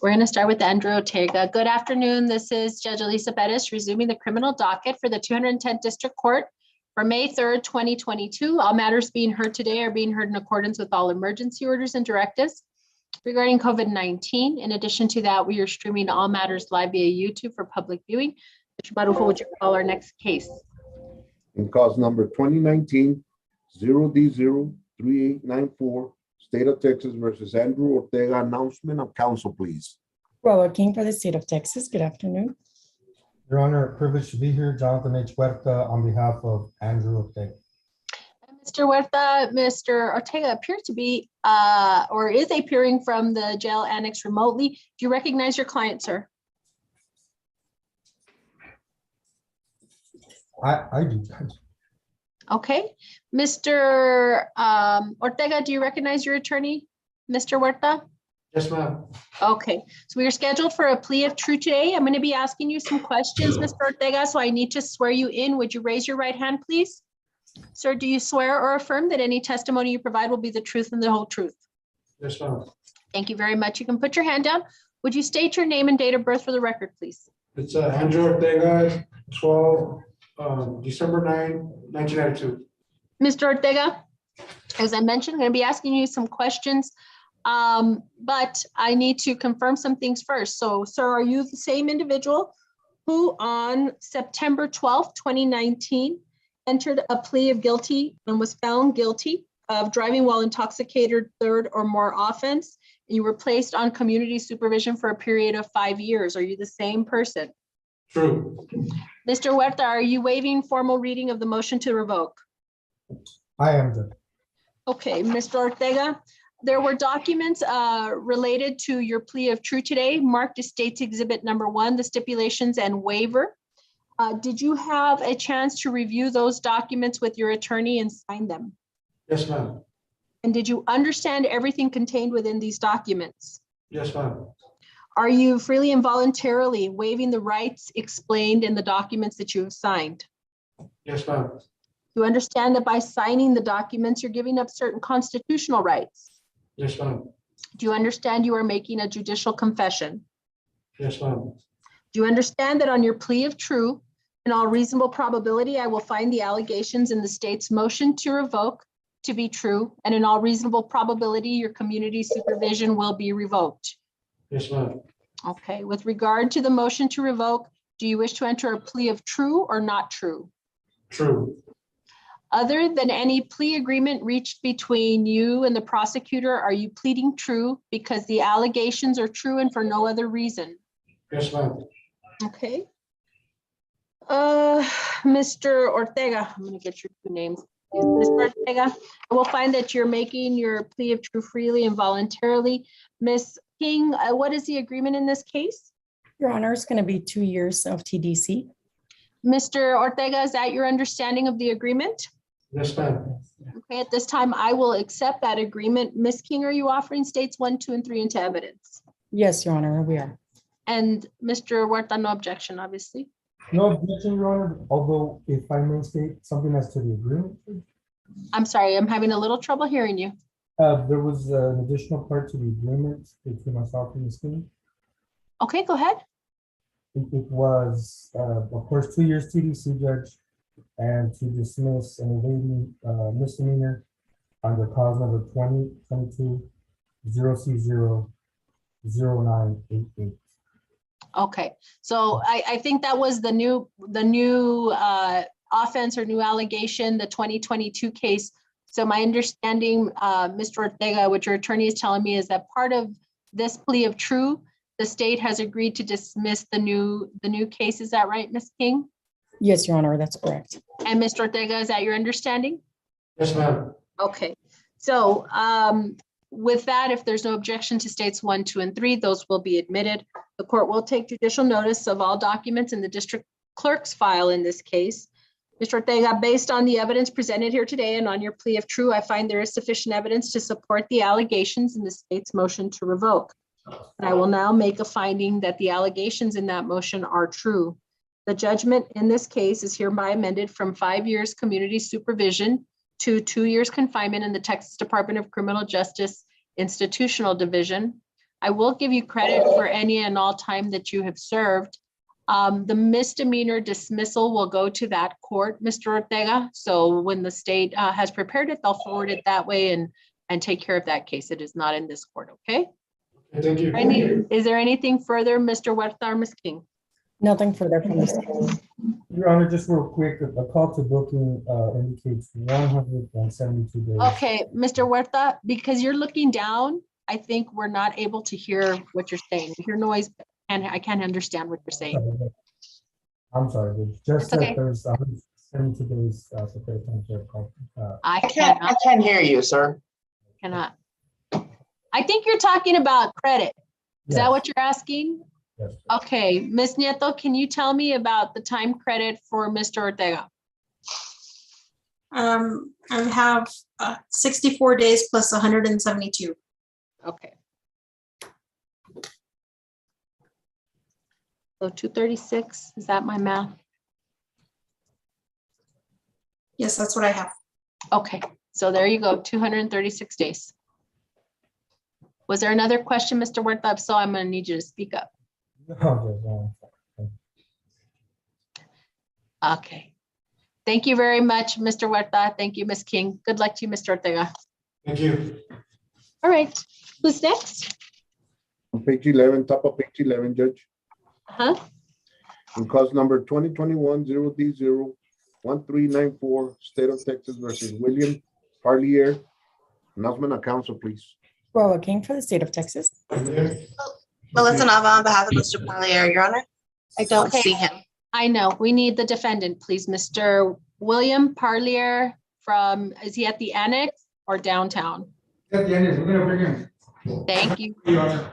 We're going to start with Andrew Ortega. Good afternoon. This is Judge Alyssa Perez resuming the criminal docket for the 210th District Court for May 3rd, 2022. All matters being heard today are being heard in accordance with all emergency orders and directives regarding COVID-19. In addition to that, we are streaming all matters live via YouTube for public viewing. Mr. Barujo, would you call our next case? In cause number 2019-0D03894, State of Texas versus Andrew Ortega. Announcement of counsel, please. Robert King for the State of Texas. Good afternoon. Your Honor, privileged to be here. Jonathan H. Huerta on behalf of Andrew Ortega. Mr. Huerta, Mr. Ortega appears to be or is appearing from the jail annex remotely. Do you recognize your client, sir? I do, Judge. Okay. Mr. Ortega, do you recognize your attorney, Mr. Huerta? Yes, ma'am. Okay, so we are scheduled for a plea of true today. I'm going to be asking you some questions, Mr. Ortega, so I need to swear you in. Would you raise your right hand, please? Sir, do you swear or affirm that any testimony you provide will be the truth and the whole truth? Yes, ma'am. Thank you very much. You can put your hand down. Would you state your name and date of birth for the record, please? It's Andrew Ortega, 12 December 9, 1992. Mr. Ortega, as I mentioned, I'm going to be asking you some questions, but I need to confirm some things first. So, sir, are you the same individual who on September 12th, 2019, entered a plea of guilty and was found guilty of driving while intoxicated third or more offense? And you were placed on community supervision for a period of 5 years. Are you the same person? True. Mr. Huerta, are you waiving formal reading of the motion to revoke? I am, Judge. Okay, Mr. Ortega, there were documents related to your plea of true today, marked as State's Exhibit number 1, the stipulations and waiver. Did you have a chance to review those documents with your attorney and sign them? Yes, ma'am. And did you understand everything contained within these documents? Yes, ma'am. Are you freely and voluntarily waiving the rights explained in the documents that you have signed? Yes, ma'am. You understand that by signing the documents, you're giving up certain constitutional rights? Yes, ma'am. Do you understand you are making a judicial confession? Yes, ma'am. Do you understand that on your plea of true, in all reasonable probability, I will find the allegations in the state's motion to revoke to be true, and in all reasonable probability, your community supervision will be revoked? Yes, ma'am. Okay, with regard to the motion to revoke, do you wish to enter a plea of true or not true? True. Other than any plea agreement reached between you and the prosecutor, are you pleading true because the allegations are true and for no other reason? Yes, ma'am. Okay. Mr. Ortega, I'm going to get your two names. Mr. Ortega, I will find that you're making your plea of true freely and voluntarily. Ms. King, what is the agreement in this case? Your Honor, it's going to be 2 years of TDC. Mr. Ortega, is that your understanding of the agreement? Yes, ma'am. Okay, at this time, I will accept that agreement. Ms. King, are you offering states 1, 2, and 3 into evidence? Yes, Your Honor, we are. And Mr. Huerta, no objection, obviously. No objection, Your Honor, although if I may state something as to the agreement. I'm sorry, I'm having a little trouble hearing you. There was an additional part to the agreement between myself and Ms. King. Okay, go ahead. It was, of course, 2 years TDC, Judge, and to dismiss an evading misdemeanor under cause number 2022-0C00988. Okay, so I think that was the new offense or new allegation, the 2022 case. So my understanding, Mr. Ortega, what your attorney is telling me is that part of this plea of true, the state has agreed to dismiss the new case. Is that right, Ms. King? Yes, Your Honor, that's correct. And Mr. Ortega, is that your understanding? Yes, ma'am. Okay, so with that, if there's no objection to states 1, 2, and 3, those will be admitted. The court will take judicial notice of all documents in the district clerk's file in this case. Mr. Ortega, based on the evidence presented here today and on your plea of true, I find there is sufficient evidence to support the allegations in the state's motion to revoke. And I will now make a finding that the allegations in that motion are true. The judgment in this case is hereby amended from 5 years community supervision to 2 years confinement in the Texas Department of Criminal Justice Institutional Division I will give you credit for any and all time that you have served. The misdemeanor dismissal will go to that court, Mr. Ortega. So when the state has prepared it, they'll forward it that way and take care of that case. It is not in this court, okay? Thank you. Is there anything further, Mr. Huerta or Ms. King? Nothing further from this. Your Honor, just real quick, a call to booking indicates 172 days. Okay, Mr. Huerta, because you're looking down, I think we're not able to hear what you're saying. We hear noise, and I can't understand what you're saying. I'm sorry, Judge. Just That's okay. that there's 172 days to pay attention to a call. I I can't hear you, sir. cannot. I think you're talking about credit. Is that Yes. what you're asking? Yes. Okay, Ms. Nieto, can you tell me about the time credit for Mr. Ortega? I have 64 days plus 172. Okay. So 236, is that my math? Yes, that's what I have. Okay, so there you go, 236 days. Was there another question, Mr. Huerta? If so, I'm gonna need you to speak up. No, Judge, Okay. Thank you very much, Mr. Huerta. Thank you, Ms. King. Good luck to you, Mr. Ortega. Thank you. All right, who's next? On page 11, top of page 11, Judge. Huh? In cause number 2021-0D01394, State of Texas versus William Parlier. Announcement of council, please. Laura King for the state of Texas. Melissa Nava on behalf of Mr. Parlier, Your Honor. I don't Okay. see him. I know, we need the defendant, please, Mr. William Parlier from, is he at the annex or downtown? At the end, we're gonna bring him. Thank you. Your Honor.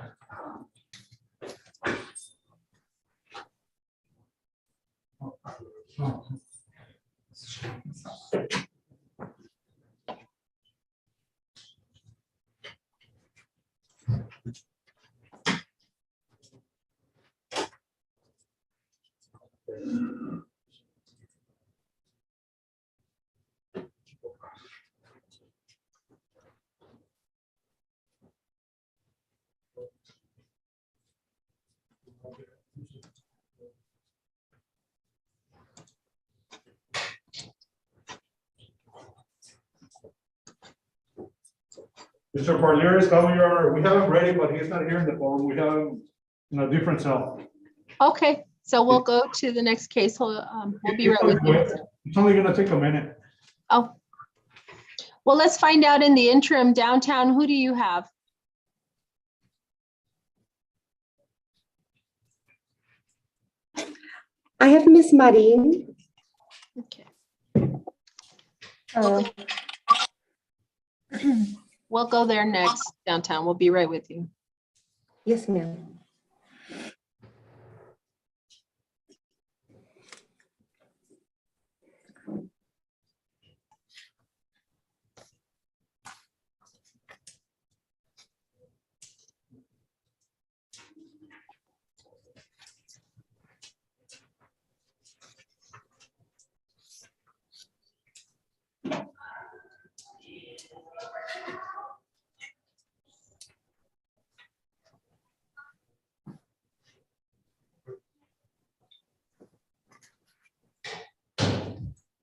Mr. Parlier is coming, Your Honor. We have him ready, but he's not here in the phone. We have him in a different cell. Okay, so we'll go to the next case. We'll be right with you. It's only gonna take a minute. Oh. Well, let's find out in the interim downtown, who do you have? I have Miss Marin. Okay. Uh, We'll go there next downtown. We'll be right with you. yes, ma'am.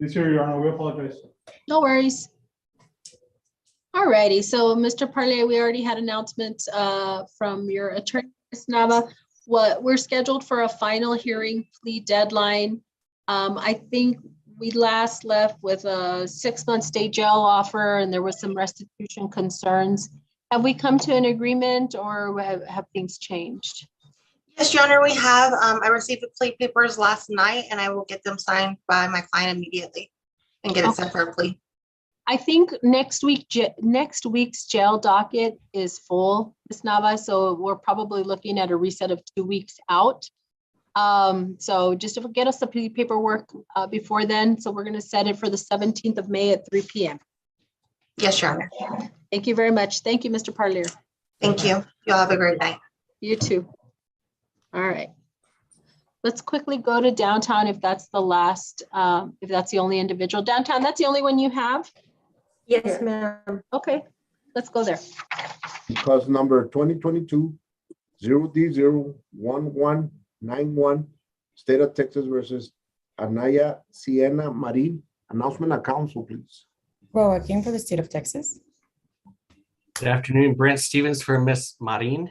This here, Your Honor, we apologize. No worries. All righty, so Mr. Parlier, we already had announcements from your attorney, Ms. Nava. We're scheduled for a final hearing plea deadline. I think we last left with a 6-month state jail offer and there was some restitution concerns. Have we come to an agreement or have things changed? Yes, Your Honor, we have. I received the plea papers last night and I will get them signed by my client immediately and get it sent for a plea. I think next week's jail docket is full, Ms. Nava, so we're probably looking at a reset of 2 weeks out. So just to get us the paperwork before then. So we're going to set it for the 17th of May at 3 p.m. Yes, Your Honor. Thank you very much. Thank you, Mr. Parlier. Thank you. You'll have a great night. You too. All right. Let's quickly go to downtown if that's the last, if that's the only individual. Downtown, that's the only one you have? Yes, ma'am. Okay, let's go there. Cause number 2022 0D01191, State of Texas versus Anaya Sienna Marin. Announcement of council, please. Roa King for the state of Texas. Good afternoon, Brent Stevens for Miss Marin.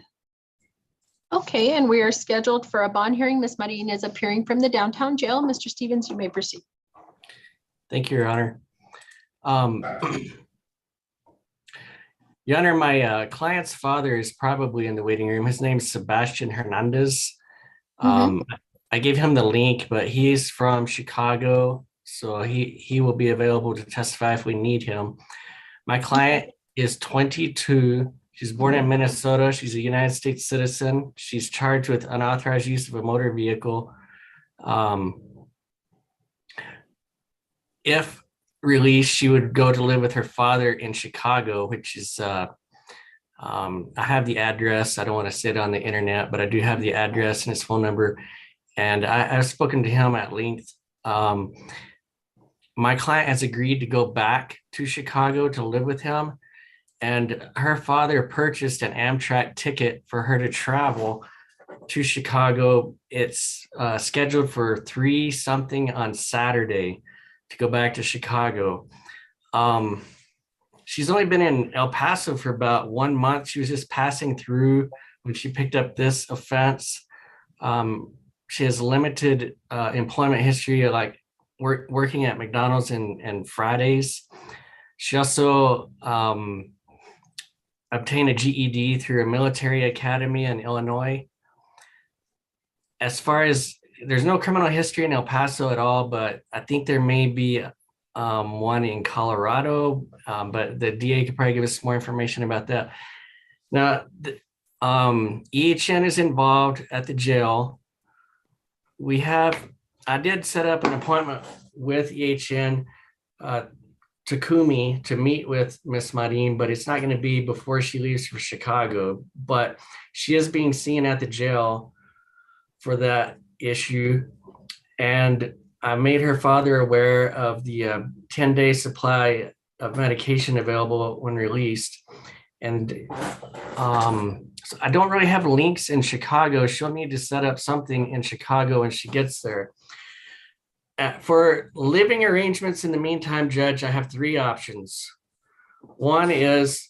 Okay, and we are scheduled for a bond hearing. Ms. Marin is appearing from the downtown jail. Mr. Stevens, you may proceed. Thank you, Your Honor. Your Honor, my client's father is probably in the waiting room. His name is Sebastian Hernandez. I gave him the link, but he's from Chicago, so he will be available to testify if we need him. My client is 22. She's born in Minnesota. She's a United States citizen. She's charged with unauthorized use of a motor vehicle. If released, she would go to live with her father in Chicago, which is, I have the address. I don't want to say it on the internet, but I do have the address and his phone number. And I've spoken to him at length. My client has agreed to go back to Chicago to live with him. And her father purchased an Amtrak ticket for her to travel to Chicago. It's scheduled for 3 something on Saturday to go back to Chicago. She's only been in El Paso for about 1 month. She was just passing through when she picked up this offense. She has limited employment history, like working at McDonald's and Fridays. She also obtained a GED through a military academy in Illinois. As far as, there's no criminal history in El Paso at all, but I think there may be one in Colorado, but the DA could probably give us more information about that. Now, EHN is involved at the jail. I did set up an appointment with EHN Takumi to meet with Miss Marin, but it's not going to be before she leaves for Chicago. But she is being seen at the jail for that issue. And I made her father aware of the 10-day supply of medication available when released. And so I don't really have links in Chicago. She'll need to set up something in Chicago when she gets there. For living arrangements in the meantime, Judge, I have 3 options. One is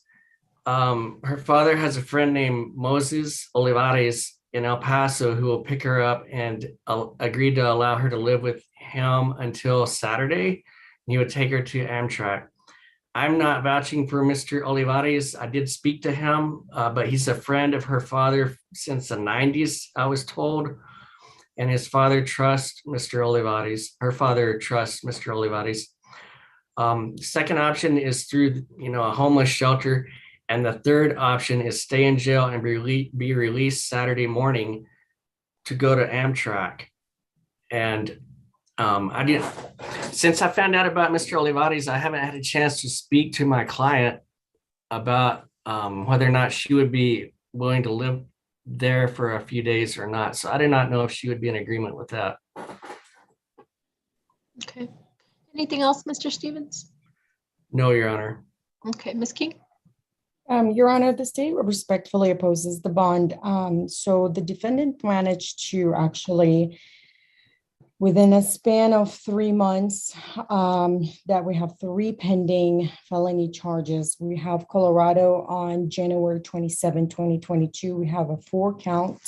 her father has a friend named Moses Olivares in El Paso who will pick her up and agreed to allow her to live with him until Saturday. He would take her to Amtrak. I'm not vouching for Mr. Olivares. I did speak to him, but he's a friend of her father since the 90s, I was told. And his father trusts Mr. Olivares. Her father trusts Mr. Olivares. Second option is through, a homeless shelter. And the third option is stay in jail and be released Saturday morning to go to Amtrak. And since I found out about Mr. Olivares, I haven't had a chance to speak to my client about whether or not she would be willing to live there for a few days or not. So I do not know if she would be in agreement with that. Okay. Anything else, Mr. Stevens? No, Your Honor. Okay, Ms. King? Your Honor, the state respectfully opposes the bond. So the defendant managed to actually, within a span of 3 months, that we have 3 pending felony charges. We have Colorado on January 27, 2022. We have a 4-count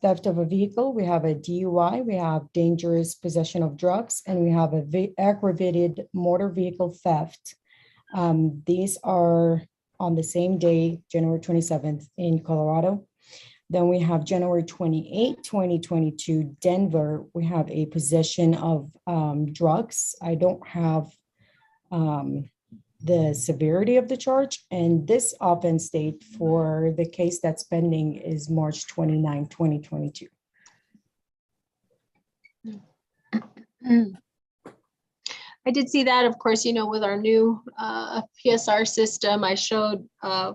theft of a vehicle. We have a DUI. We have dangerous possession of drugs, and we have a aggravated motor vehicle theft. These are on the same day, January 27th in Colorado. Then we have January 28, 2022, Denver. We have a possession of drugs. I don't have the severity of the charge. And this offense date for the case that's pending is March 29, 2022. I did see that, of course, with our new PSR system, I showed, I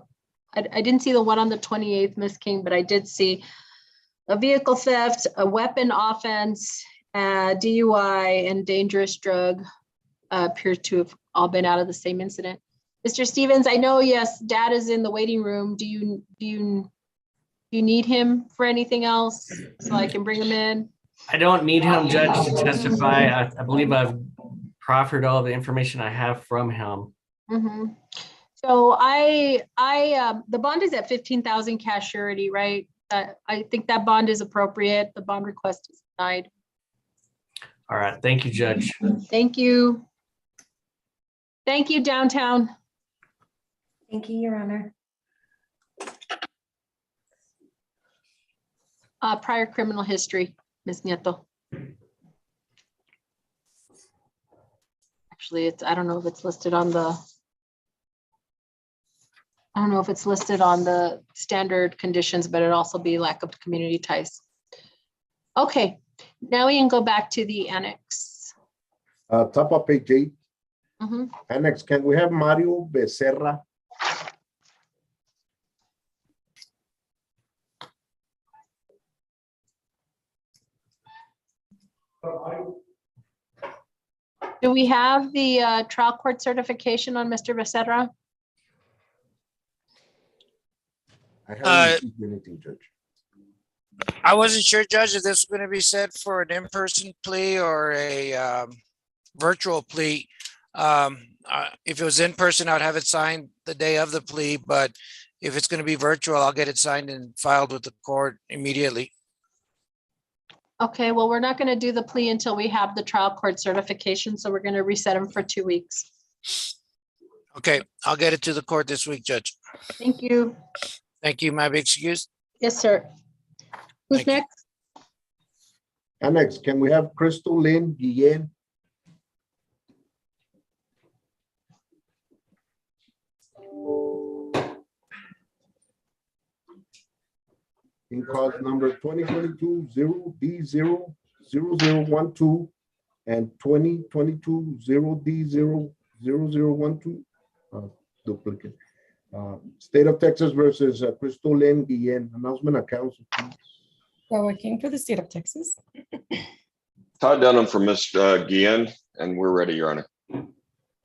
didn't see the one on the 28th, Ms. King, but I did see a vehicle theft, a weapon offense, DUI, and dangerous drug appear to have all been out of the same incident. Mr. Stevens, I know, yes, Dad is in the waiting room. Do you Do you need him for anything else so I can bring him in? I don't need him, Judge, to testify. I believe I've proffered all the information I have from him. Mhm. So the bond is at 15,000 cash surety, right? I think that bond is appropriate. The bond request is denied. All right, thank you, Judge. Thank you. Thank you, downtown. Thank you, Your Honor. Prior criminal history, Ms. Nieto. Actually, I don't know if it's listed on the, standard conditions, but it'd also be lack of community ties. Okay, now we can go back to the annex. Top of page 8, Mhm. annex, can we have Mario Becerra? Do we have the trial court certification on Mr. Becerra? I haven't received anything, Judge. I wasn't sure, Judge, if this was going to be set for an in-person plea or a virtual plea. If it was in person, I'd have it signed the day of the plea, but if it's going to be virtual, I'll get it signed and filed with the court immediately. Okay, well, we're not going to do the plea until we have the trial court certification, so we're going to reset him for 2 weeks. Okay, I'll get it to the court this week, Judge. Thank you. Thank you. May I be excused? Yes, sir. Who's Thank you. next? Annex, can we have Crystal Lynn Guillen? In cause number 2022-0D00012 and 2022-0D00012, duplicate. State of Texas versus Crystal Lynn Guillen. Announcement of council, please. Joaquin for the state of Texas. Todd Dunham for Ms. Guillen, and we're ready, Your Honor.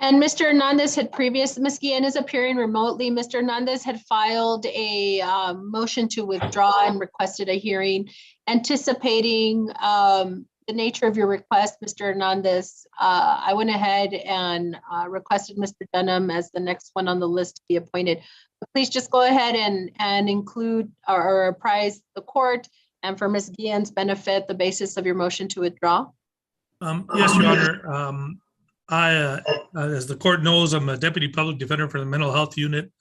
And Mr. Hernandez Ms. Guillen is appearing remotely. Mr. Hernandez had filed a motion to withdraw and requested a hearing. Anticipating the nature of your request, Mr. Hernandez, I went ahead and requested Mr. Dunham as the next one on the list to be appointed. But please just go ahead and include or apprise the court, and for Ms. Guillen's benefit, the basis of your motion to withdraw. Yes, Your Honor. As the court knows, I'm a deputy public defender for the mental health unit,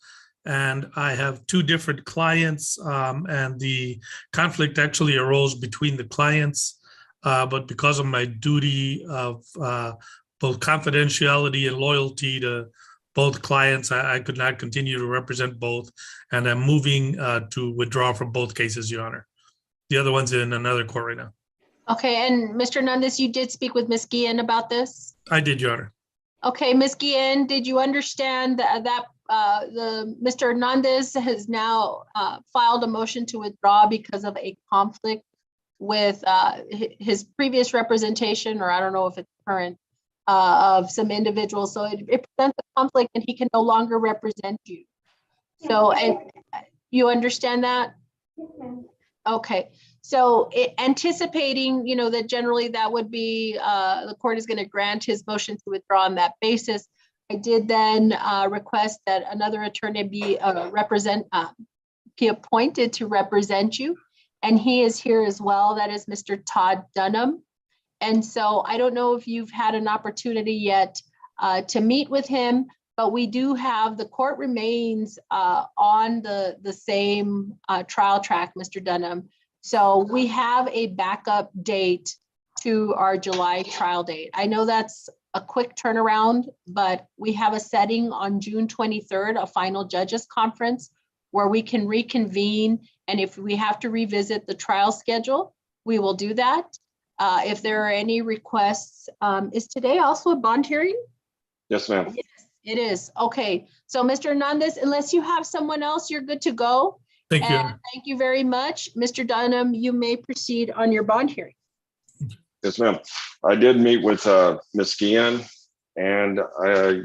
and I have 2 different clients, and the conflict actually arose between the clients, but because of my duty of both confidentiality and loyalty to both clients, I could not continue to represent both, and I'm moving to withdraw from both cases, Your Honor. The other one's in another court right now. Okay, and Mr. Hernandez, you did speak with Ms. Guillen about this? I did, Your Honor. Okay, Ms. Guillen, did you understand that Mr. Hernandez has now filed a motion to withdraw because of a conflict with his previous representation, or I don't know if it's current, of some individuals. So it presents a conflict and he can no longer represent you. So, and you understand that? Okay. So anticipating, that generally that would be, the court is going to grant his motion to withdraw on that basis. I did then request that another attorney be appointed to represent you. And he is here as well. That is Mr. Todd Dunham. And so I don't know if you've had an opportunity yet to meet with him, but we do have, the court remains on the same trial track, Mr. Dunham. So we have a backup date to our July trial date. I know that's a quick turnaround, but we have a setting on June 23rd, a final judges conference where we can reconvene. And if we have to revisit the trial schedule, we will do that. If there are any requests, is today also a bond hearing? Yes, ma'am. Yes, it is. Okay. So Mr. Hernandez, unless you have someone else, you're good to go. Thank you. And thank you very much. Mr. Dunham, you may proceed on your bond hearing. Yes, ma'am. I did meet with Ms. Guillen, and I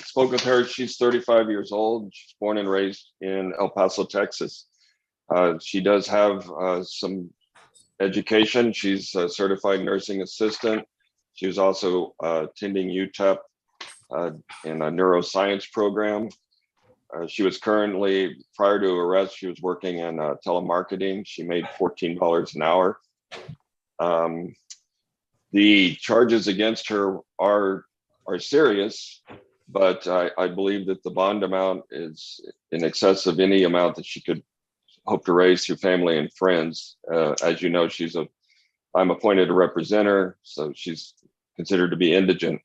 spoke with her. She's 35 years old. She's born and raised in El Paso, Texas. She does have some education. She's a certified nursing assistant. She was also attending UTEP in a neuroscience program. She was currently, prior to arrest, she was working in telemarketing. She made $14 an hour. The charges against her are serious, but I believe that the bond amount is in excess of any amount that she could hope to raise through family and friends. As you know, I'm appointed to represent her, so she's considered to be indigent.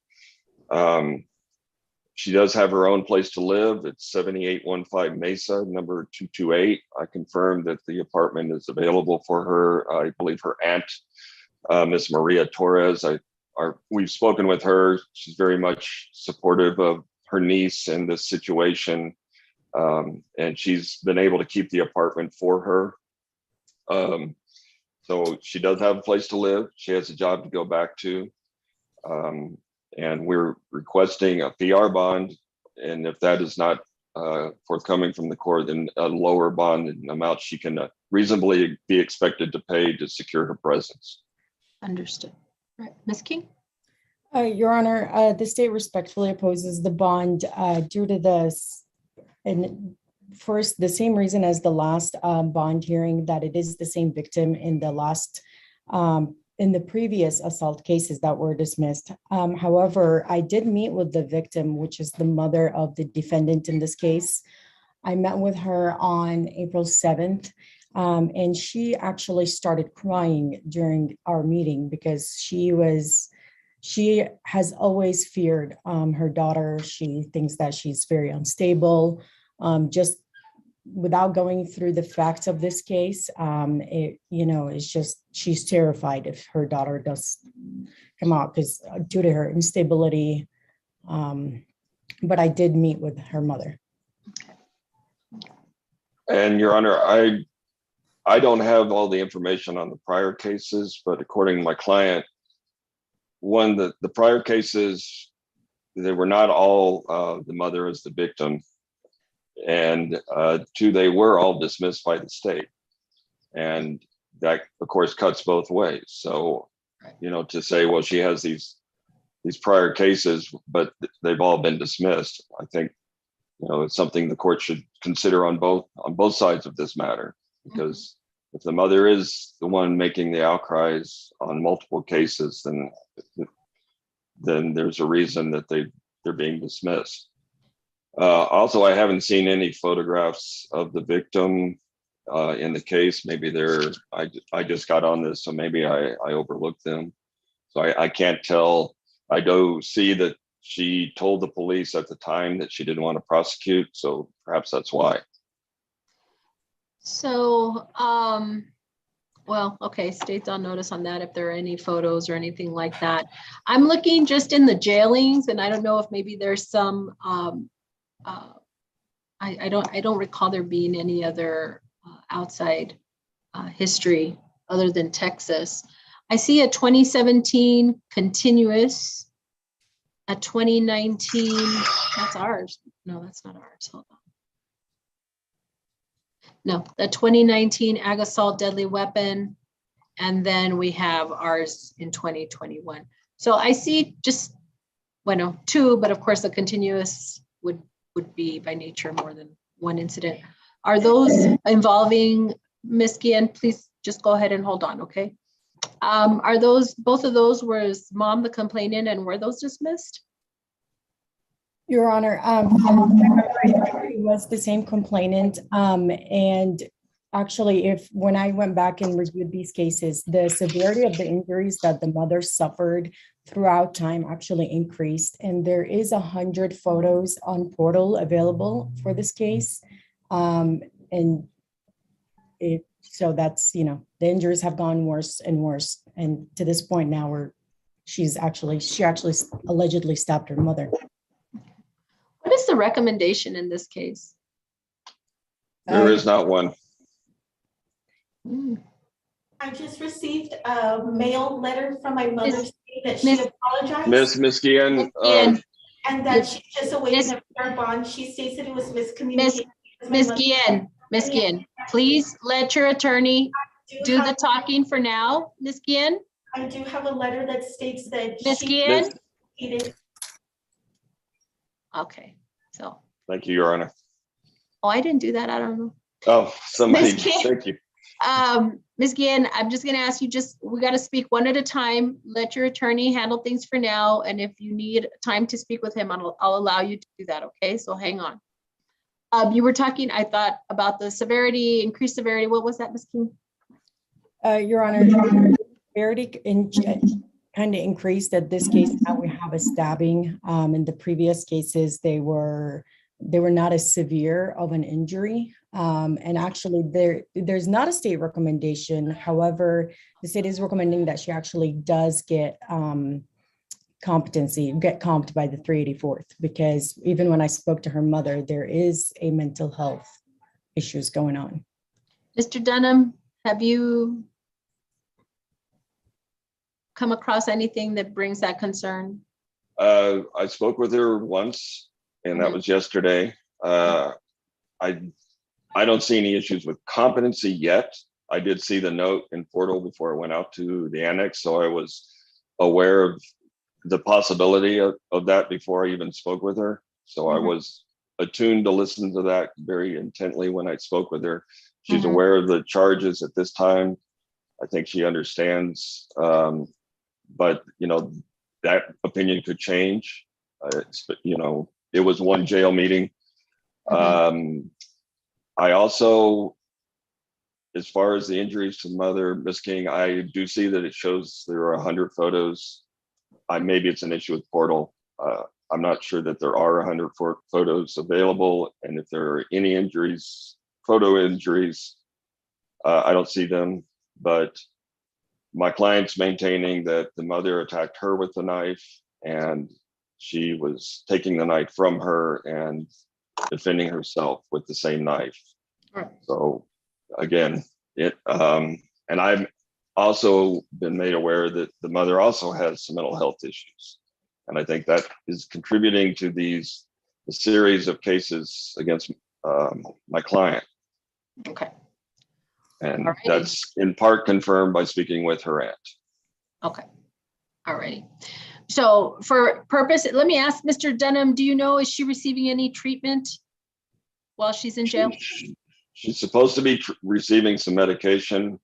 She does have her own place to live. It's 7815 Mesa, number 228. I confirmed that the apartment is available for her. I believe her aunt, Miss Maria Torres, we've spoken with her. She's very much supportive of her niece in this situation. And she's been able to keep the apartment for her. So she does have a place to live. She has a job to go back to. And we're requesting a PR bond. And if that is not forthcoming from the court, then a lower bond amount she can reasonably be expected to pay to secure her presence. Understood. Right, Ms. King? Your Honor, the state respectfully opposes the bond due to this. And first, the same reason as the last bond hearing, that it is the same victim in the previous assault cases that were dismissed. However, I did meet with the victim, which is the mother of the defendant in this case. I met with her on April 7th, and she actually started crying during our meeting because she has always feared her daughter. She thinks that she's very unstable. Just without going through the facts of this case, it's just she's terrified if her daughter does come out because due to her instability. But I did meet with her mother. And Your Honor, I don't have all the information on the prior cases, but according to my client, the prior cases, they were not all the mother as the victim. And two, they were all dismissed by the state. And that, of course, cuts both ways. So, to say, well, she has these prior cases, but they've all been dismissed, I think, it's something the court should consider on both sides of this matter. Because if the mother is the one making the outcries on multiple cases, then there's a reason that they're being dismissed. Also, I haven't seen any photographs of the victim in the case. Maybe I just got on this, so maybe I overlooked them. So I can't tell. I do see that she told the police at the time that she didn't want to prosecute, so perhaps that's why. So, well, okay, state's on notice on that if there are any photos or anything like that. I'm looking just in the jailings, and I don't know if maybe there's some, I don't recall there being any other outside history other than Texas. I see a 2017 continuous, a 2019, that's ours. No, that's not ours. Hold on. No, the 2019 ag assault deadly weapon, and then we have ours in 2021. So I see just, two, but of course the continuous would be by nature more than one incident. Are those involving, Ms. Guillen, please just go ahead and hold on, okay? Are both of those, was mom the complainant, and were those dismissed? Your Honor, it was the same complainant. And actually, when I went back and reviewed these cases, the severity of the injuries that the mother suffered throughout time actually increased. And there is 100 photos on portal available for this case. So that's, the injuries have gone worse and worse. And to this point now she actually allegedly stabbed her mother. What is the recommendation in this case? There is not one. I just received a mail letter from my mother saying that she apologized. Miss Guillen. And that she's just awaiting a fair bond. She states that it was miscommunication. Miss Guillen, Please let your attorney do the talking for now, Ms. Guillen. I do have a letter that states that Ms. she Guillen? needed. Okay, so, Thank you, Your Honor. oh, I didn't do that. I don't know. Oh, somebody, Ms. Guillen? thank you. Ms. Guillen, I'm just gonna ask you, we gotta speak one at a time. Let your attorney handle things for now, and if you need time to speak with him, I'll allow you to do that, okay? So hang on. You were talking, I thought, about the severity, increased severity. What was that, Ms. Guillen? Your Honor, severity kind of increased. At this case, now we have a stabbing. In the previous cases, they were not as severe of an injury. And actually there's not a state recommendation. However, the state is recommending that she actually does get comped by the 384th, because even when I spoke to her mother, there is a mental health issues going on. Mr. Dunham, have you come across anything that brings that concern? I spoke with her once, and that was yesterday. I don't see any issues with competency yet. I did see the note in Portal before I went out to the annex, so I was aware of the possibility of that before I even spoke with her. So I was attuned to listen to that very intently when I spoke with her. She's aware of the charges at this time. I think she understands, but you know, that opinion could change. You know, it was one jail meeting. I also, as far as the injuries to the mother, Ms. King, I do see that it shows there are 100 photos. Maybe it's an issue with Portal. I'm not sure that there are 100 photos available, and if there are any injuries, photo injuries, I don't see them. But my client's maintaining that the mother attacked her with the knife, and she was taking the knife from her and defending herself with the same knife. So again, and I've also been made aware that the mother also has some mental health issues. And I think that is contributing to the series of cases against my client. Okay. And that's in part confirmed by speaking with her aunt. Okay. All righty. So for purpose, let me ask Mr. Dunham, do you know, is she receiving any treatment while she's in jail? She's supposed to be receiving some medication,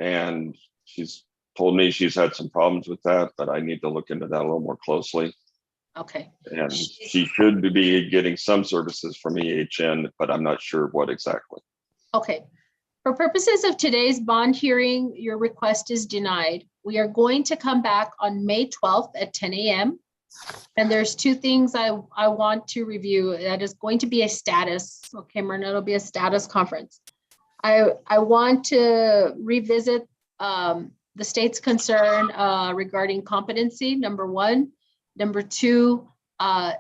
and she's told me she's had some problems with that, but I need to look into that a little more closely. Okay. And she should be getting some services from EHN, but I'm not sure what exactly. Okay. For purposes of today's bond hearing, your request is denied. We are going to come back on May 12th at 10 a.m. And there's two things I want to review. That is going to be a status. Okay, Myrna, it'll be a status conference. I want to revisit the state's concern regarding competency, number one. Number two, I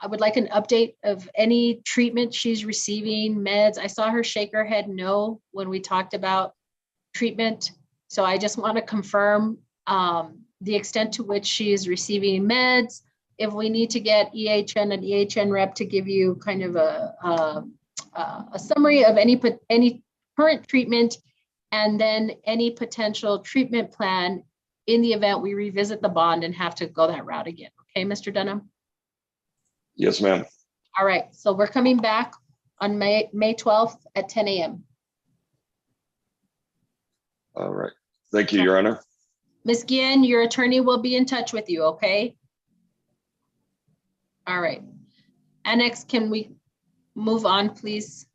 would like an update of any treatment she's receiving, meds. I saw her shake her head no when we talked about treatment. So I just want to confirm the extent to which she is receiving meds. If we need to get an EHN rep to give you kind of a summary of any current treatment, and then any potential treatment plan in the event we revisit the bond and have to go that route again. Okay, Mr. Dunham? Yes, ma'am. All right, so we're coming back on May 12th at 10 a.m. All right. Thank you, Your Honor. Ms. Guillen, your attorney will be in touch with you, okay? All right. Annex, can we move on, please?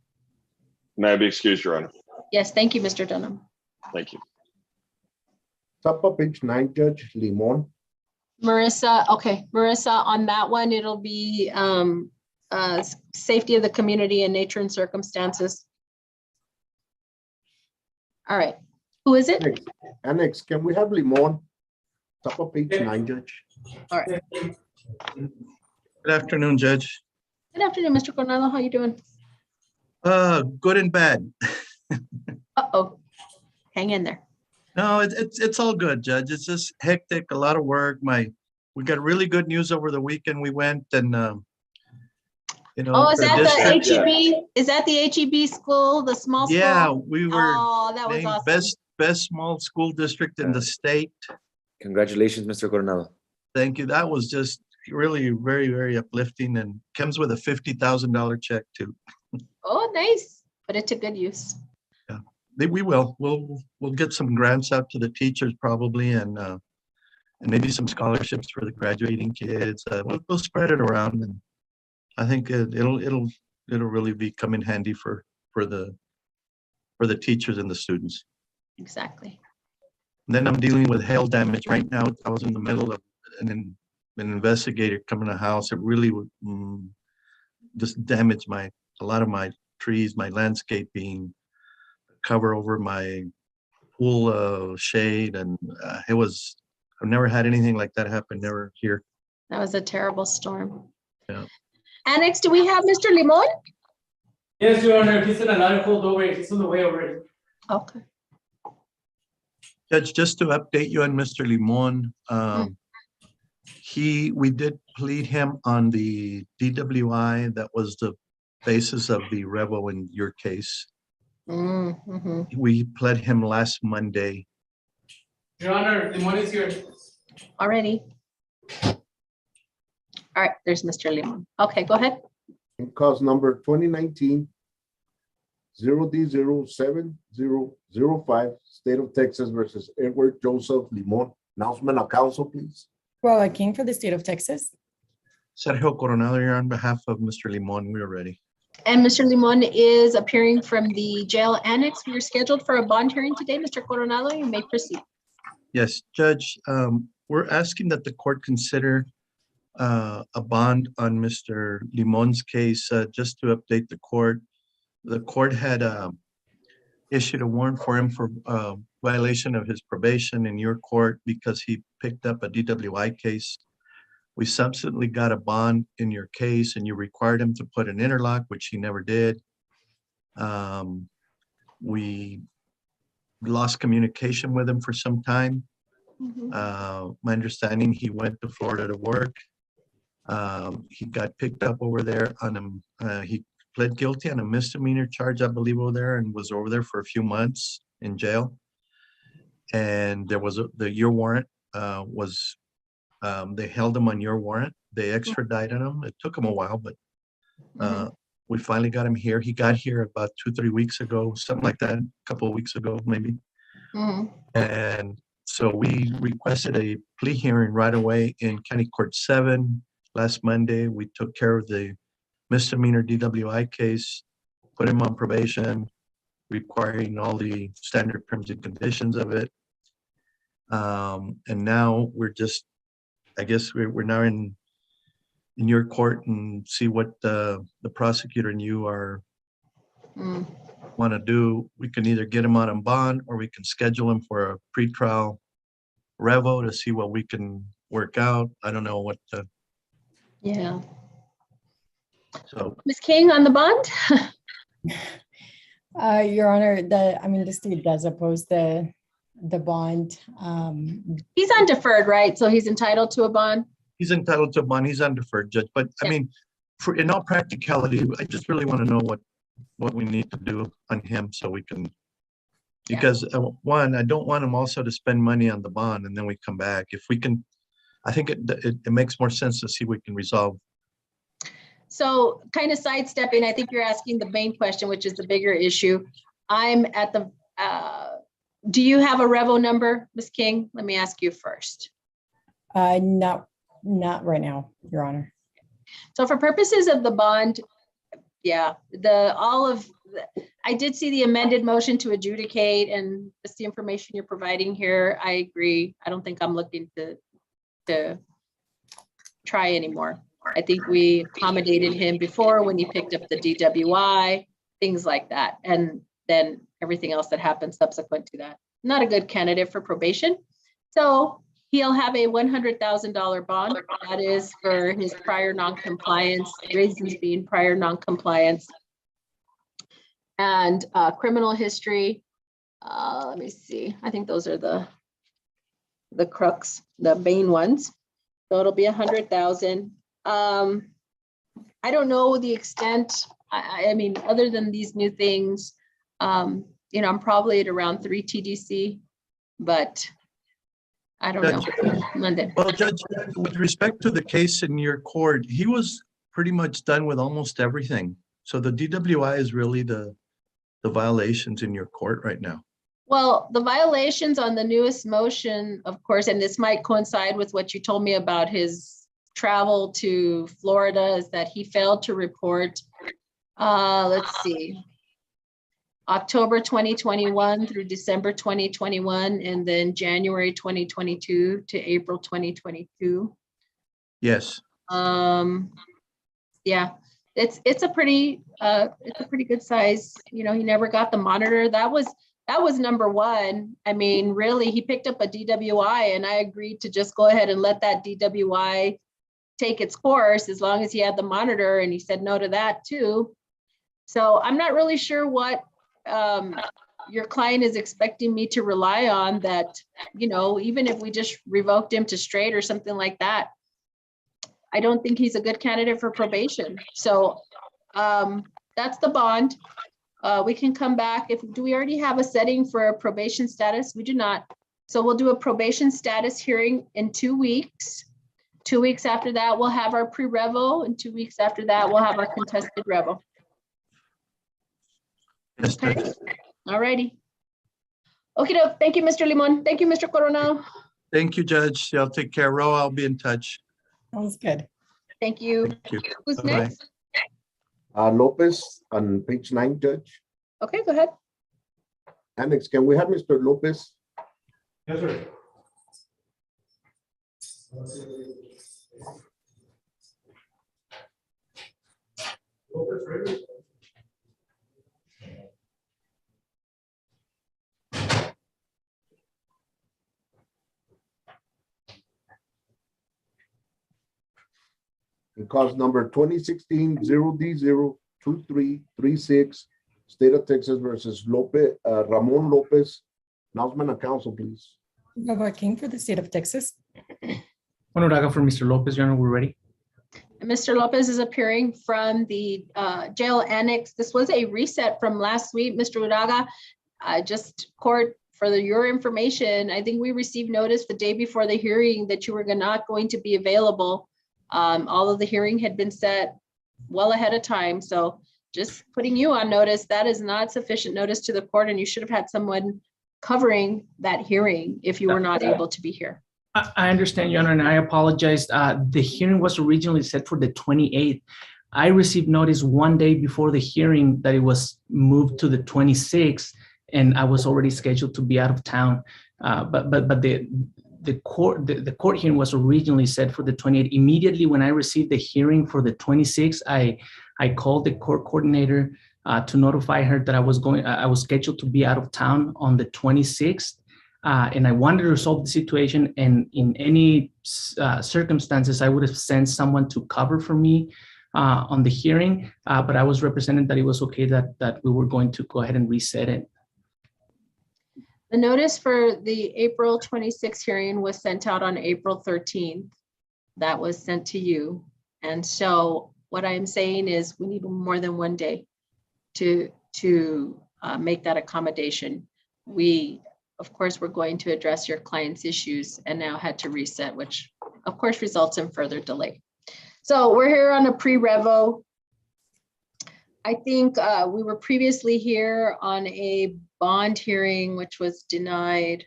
May I be excused, Your Honor? Yes, thank you, Mr. Dunham. Thank you. Top of page 9, Judge Limon. Marissa, okay, Marissa, on that one, it'll be safety of the community and nature and circumstances. All right, who is it? Annex, can we have Limon? Top of page 9, Judge. All right. Good afternoon, Judge. Good afternoon, Mr. Coronado. How you doing? Good and bad. Uh-oh, hang in there. No, it's all good, Judge. It's just hectic, a lot of work. We got really good news over the weekend. We went and You know, Oh, is the that district- the HEB? Is that the HEB school, the small school? Yeah, we were Oh, that was named awesome. best small school district in the state. Congratulations, Mr. Coronado. Thank you. That was just really very, very uplifting and comes with a $50,000 check too. Oh, nice. Put it to good use. We will. We'll get some grants out to the teachers probably and maybe some scholarships for the graduating kids. We'll spread it around, and I think it'll really be come in handy for the teachers and the students. Exactly. And then I'm dealing with hail damage right now. I was in the middle of an investigator coming to the house. It really just damaged a lot of my trees, my landscaping, cover over my pool shade, and I've never had anything like that happen, never here. That was a terrible storm. Yeah. Annex, do we have Mr. Limon? Yes, Your Honor, he's in a lot of hold over. He's on the way already. Okay. Judge, just to update you on Mr. Limon, we did plead him on the DWI. That was the basis of the revo in your case. We pled him last Monday. Your Honor, Limon is here. Already. All right, there's Mr. Limon. Okay, go ahead. Cause number 2019 0D07005, State of Texas versus Edward Joseph Limon. Announcement of council, please. Well, King for the state of Texas. Sergio Coronado, you're on behalf of Mr. Limon. We are ready. And Mr. Limon is appearing from the jail annex. We are scheduled for a bond hearing today. Mr. Coronado, you may proceed. Yes, Judge, we're asking that the court consider a bond on Mr. Limon's case. Just to update the court had issued a warrant for him for violation of his probation in your court because he picked up a DWI case. We subsequently got a bond in your case, and you required him to put an interlock, which he never did. We lost communication with him for some time. My understanding, he went to Florida to work. He got picked up over there on he pled guilty on a misdemeanor charge, I believe, over there, and was over there for a few months in jail. And there was your warrant was they held him on your warrant. They extradited him. It took him a while, but we finally got him here. He got here about 2-3 weeks ago, something like that, a couple of weeks ago, maybe. And so we requested a plea hearing right away in County Court 7 last Monday. We took care of the misdemeanor DWI case, put him on probation, requiring all the standard terms and conditions of it. And now we're just, I guess we're now in your court and see what the prosecutor and you are want to do. We can either get him out on bond, or we can schedule him for a pretrial revo to see what we can work out. I don't know what the. Yeah. So Ms. King on the bond? Your Honor, the state does oppose the bond. He's on deferred, right? So he's entitled to a bond? He's entitled to a bond. He's on deferred, Judge. But I mean, in all practicality, I just really want to know what we need to do on him so we can, because one, I don't want him also to spend money on the bond and then we come back. If we can, I think it makes more sense to see what we can resolve. So kind of sidestepping, I think you're asking the main question, which is the bigger issue. I'm at the, do you have a revo number, Ms. King? Let me ask you first. Not right now, Your Honor. So for purposes of the bond, yeah, I did see the amended motion to adjudicate, and just the information you're providing here, I agree. I don't think I'm looking to try anymore. I think we accommodated him before when he picked up the DWI, things like that. And then everything else that happened subsequent to that. Not a good candidate for probation. So he'll have a $100,000 bond. That is for his prior non-compliance, reasons being prior non-compliance. And criminal history. Let me see. I think those are the crux, the main ones. So it'll be 100,000. I don't know the extent. I mean, other than these new things, you know, I'm probably at around 3 TDC, but I don't know. London. Well, Judge, with respect to the case in your court, he was pretty much done with almost everything. So the DWI is really the violations in your court right now. Well, the violations on the newest motion, of course, and this might coincide with what you told me about his travel to Florida, is that he failed to report, let's see, October 2021 through December 2021, and then January 2022 to April 2022. Yes. Yeah, it's a pretty good size. You know, he never got the monitor. That was number one. I mean, really, he picked up a DWI, and I agreed to just go ahead and let that DWI take its course as long as he had the monitor, and he said no to that too. So I'm not really sure what your client is expecting me to rely on, that, you know, even if we just revoked him to straight or something like that, I don't think he's a good candidate for probation. So that's the bond. We can come back. Do we already have a setting for a probation status? We do not. So we'll do a probation status hearing in 2 weeks. 2 weeks after that, we'll have our pre-revo, and 2 weeks after that, we'll have our contested revo. Yes, Okay. All righty. Okay, thank you, Mr. Limon. Thank you, Mr. Coronel. Thank you, Judge. I'll take care. Ro, I'll be in touch. Sounds good. Thank you. Thank you. Who's Bye-bye. next? Lopez on page 9, Judge. Okay, go ahead. Annex, can we have Mr. Lopez? Yes, sir. Lopez, ready? In cause number 2016-0D02336, State of Texas versus Ramon Lopez. Announcement of council, please. King for the state of Texas. Ortega for Mr. Lopez, Your Honor, we're ready. Mr. Lopez is appearing from the jail annex. This was a reset from last week, Mr. Uraga. Just court, for your information, I think we received notice the day before the hearing that you were not going to be available. All of the hearing had been set well ahead of time. So just putting you on notice, that is not sufficient notice to the court, and you should have had someone covering that hearing if you were not able to be here. I understand, Your Honor, and I apologize. The hearing was originally set for the 28th. I received notice 1 day before the hearing that it was moved to the 26th, and I was already scheduled to be out of town. But the court hearing was originally set for the 28th. Immediately when I received the hearing for the 26th, I called the court coordinator to notify her that I was scheduled to be out of town on the 26th. And I wanted to resolve the situation, and in any circumstances, I would have sent someone to cover for me on the hearing, but I was represented that it was okay that we were going to go ahead and reset it. The notice for the April 26th hearing was sent out on April 13th. That was sent to you. And so what I'm saying is we need more than 1 day to make that accommodation. We, of course, we're going to address your client's issues and now had to reset, which of course results in further delay. So we're here on a pre-revo. I think we were previously here on a bond hearing, which was denied.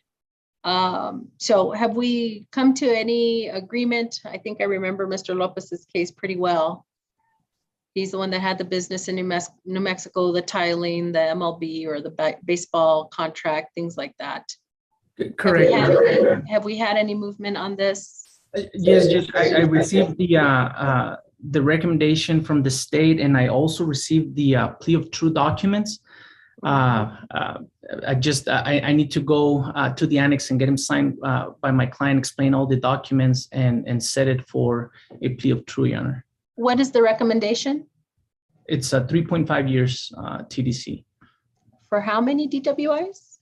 So have we come to any agreement? I think I remember Mr. Lopez's case pretty well. He's the one that had the business in New Mexico, the tiling, the MLB or the baseball contract, things like that. Correct. Have we had any movement on this? Yes, I received the recommendation from the state, and I also received the plea of true documents. I need to go to the annex and get him signed by my client, explain all the documents, and set it for a plea of true, Your Honor. What is the recommendation? It's 3.5 years TDC. For how many DWIs?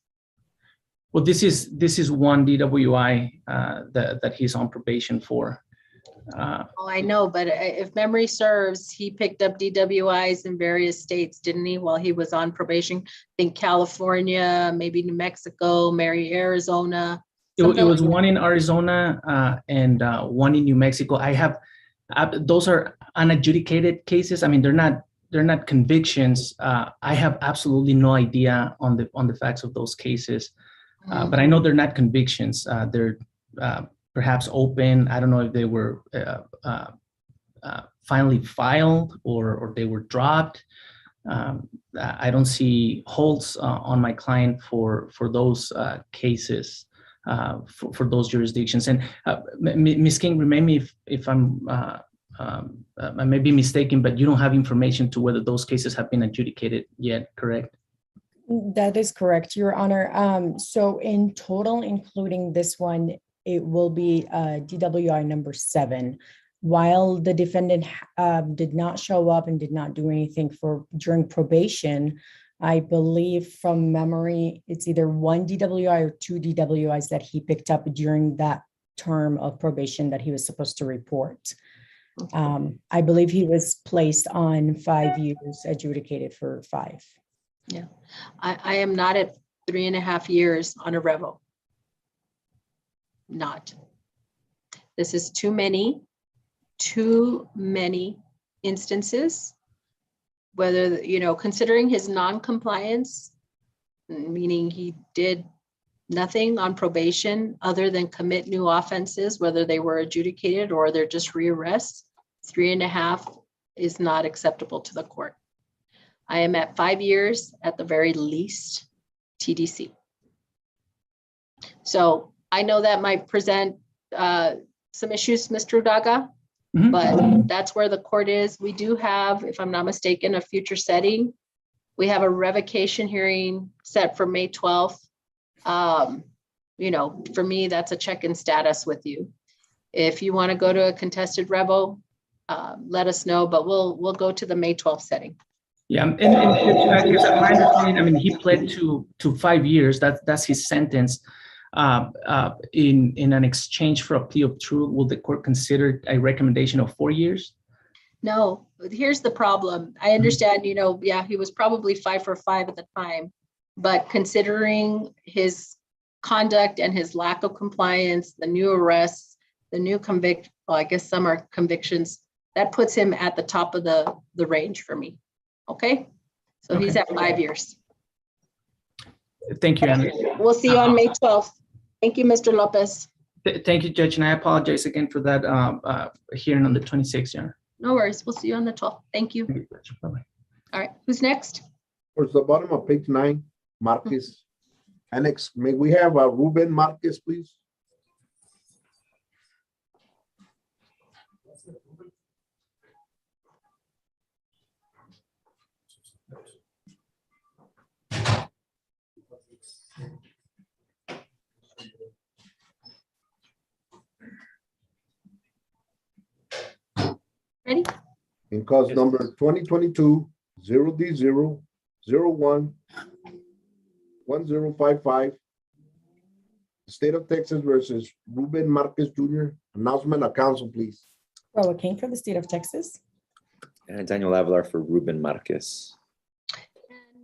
Well, this is one DWI that he's on probation for. Oh, I know, but if memory serves, he picked up DWIs in various states, didn't he, while he was on probation? I think California, maybe New Mexico, maybe Arizona. It something was like one in Arizona and one in New Mexico. Those are unadjudicated cases. I mean, they're not convictions. I have absolutely no idea on the facts of those cases, but I know they're not convictions. They're perhaps open. I don't know if they were finally filed or they were dropped. I don't see holds on my client for those cases, for those jurisdictions. And Ms. King, remind me if I may be mistaken, but you don't have information to whether those cases have been adjudicated yet, correct? That is correct, Your Honor. So in total, including this one, it will be DWI number 7. While the defendant did not show up and did not do anything during probation, I believe from memory, it's either 1 DWI or 2 DWIs that he picked up during that term of probation that he was supposed to report. I believe he was placed on 5 years, adjudicated for 5. Yeah, I am not at 3.5 years on a revo. Not. This is too many instances, whether, considering his non-compliance, meaning he did nothing on probation other than commit new offenses, whether they were adjudicated or they're just rearrests, 3.5 is not acceptable to the court. I am at 5 years at the very least TDC. So I know that might present some issues, Mr. Udaga, but that's where the court is. We do have, if I'm not mistaken, a future setting. We have a revocation hearing set for May 12th. For me, that's a check-in status with you. If you want to go to a contested revo, let us know, but we'll go to the May 12th setting. Yeah, and my understanding, I mean, he pled to 5 years. That's his sentence. In an exchange for a plea of truth, will the court consider a recommendation of 4 years? No, here's the problem. I understand, he was probably 5 for 5 at the time, but considering his conduct and his lack of compliance, the new arrests, the new I guess some are convictions, that puts him at the top of the range for me. Okay, so he's at 5 years. Thank you, Anna. We'll see you on May 12th. Thank you, Mr. Lopez. Thank you, Judge, and I apologize again for that hearing on the 26th. Yeah. No worries. We'll see you on the 12th. Thank you. Bye-bye. All right, who's next? Towards the bottom of page 9, Marquez. Annex, may we have Ruben Marquez, please? Ready? In cause number 2022 0D001 1055, State of Texas versus Ruben Marquez Jr. Announcement of counsel, please. Roa King for the state of Texas. And Daniel Avalar for Ruben Marquez.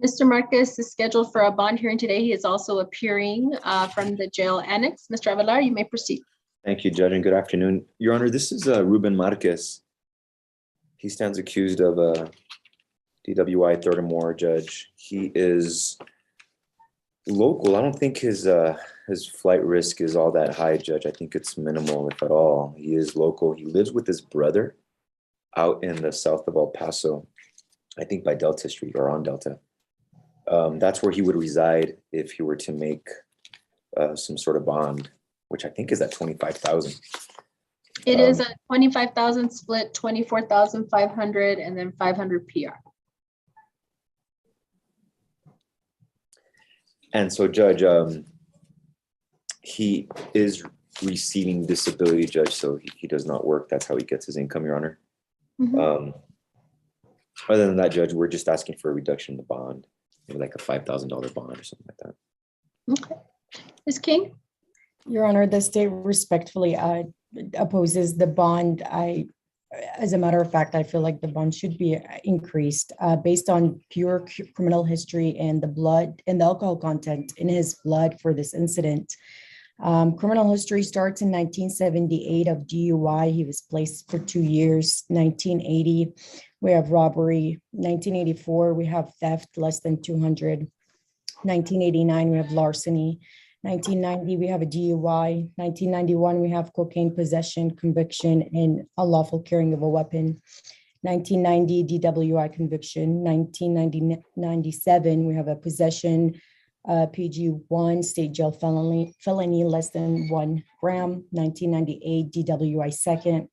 Mr. Marquez is scheduled for a bond hearing today. He is also appearing from the jail annex. Mr. Avalar, you may proceed. Thank you, Judge, and good afternoon. Your Honor, this is Ruben Marquez. He stands accused of a DWI third or more, Judge. He is local. I don't think his flight risk is all that high, Judge. I think it's minimal, if at all. He is local. He lives with his brother out in the south of El Paso, I think by Delta Street or on Delta. That's where he would reside if he were to make some sort of bond, which I think is at $25,000. It is a 25,000 split, 24,500, and then 500 PR. And so, Judge, he is receiving disability, Judge, so he does not work. That's how he gets his income, Your Honor. Other than that, Judge, we're just asking for a reduction in the bond, maybe like a $5,000 bond or something like that. Okay. Ms. King? Your Honor, the state respectfully opposes the bond. As a matter of fact, I feel like the bond should be increased based on pure criminal history and the blood and the alcohol content in his blood for this incident. Criminal history starts in 1978 of DUI. He was placed for 2 years. 1980, we have robbery. 1984, we have theft less than 200. 1989, we have larceny. 1990, we have a DUI. 1991, we have cocaine possession, conviction, and unlawful carrying of a weapon. 1990, DWI conviction. 1997, we have a possession, PG1, state jail felony less than 1 gram. 1998, DWI second.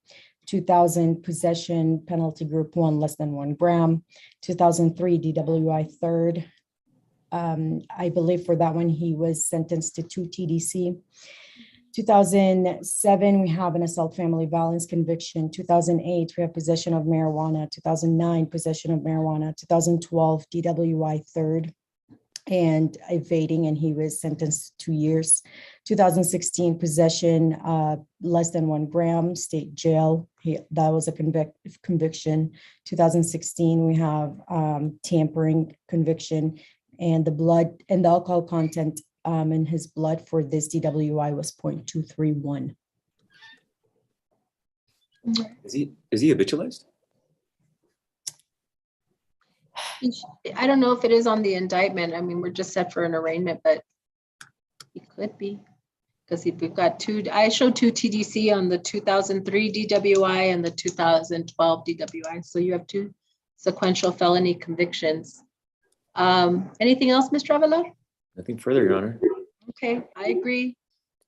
2000, possession, penalty group 1, less than 1 gram. 2003, DWI third. I believe for that one, he was sentenced to 2 TDC. 2007, we have an assault family violence conviction. 2008, we have possession of marijuana. 2009, possession of marijuana. 2012, DWI third and evading, and he was sentenced to 2 years. 2016, possession less than 1 gram, state jail. That was a conviction. 2016, we have tampering conviction, and the blood and the alcohol content in his blood for this DWI was 0.231. Is he habitualized? I don't know if it is on the indictment. I mean, we're just set for an arraignment, but he could be. Because we've got I showed 2 TDC on the 2003 DWI and the 2012 DWI. So you have 2 sequential felony convictions. Anything else, Mr. Avila? Nothing further, Your Honor. Okay, I agree.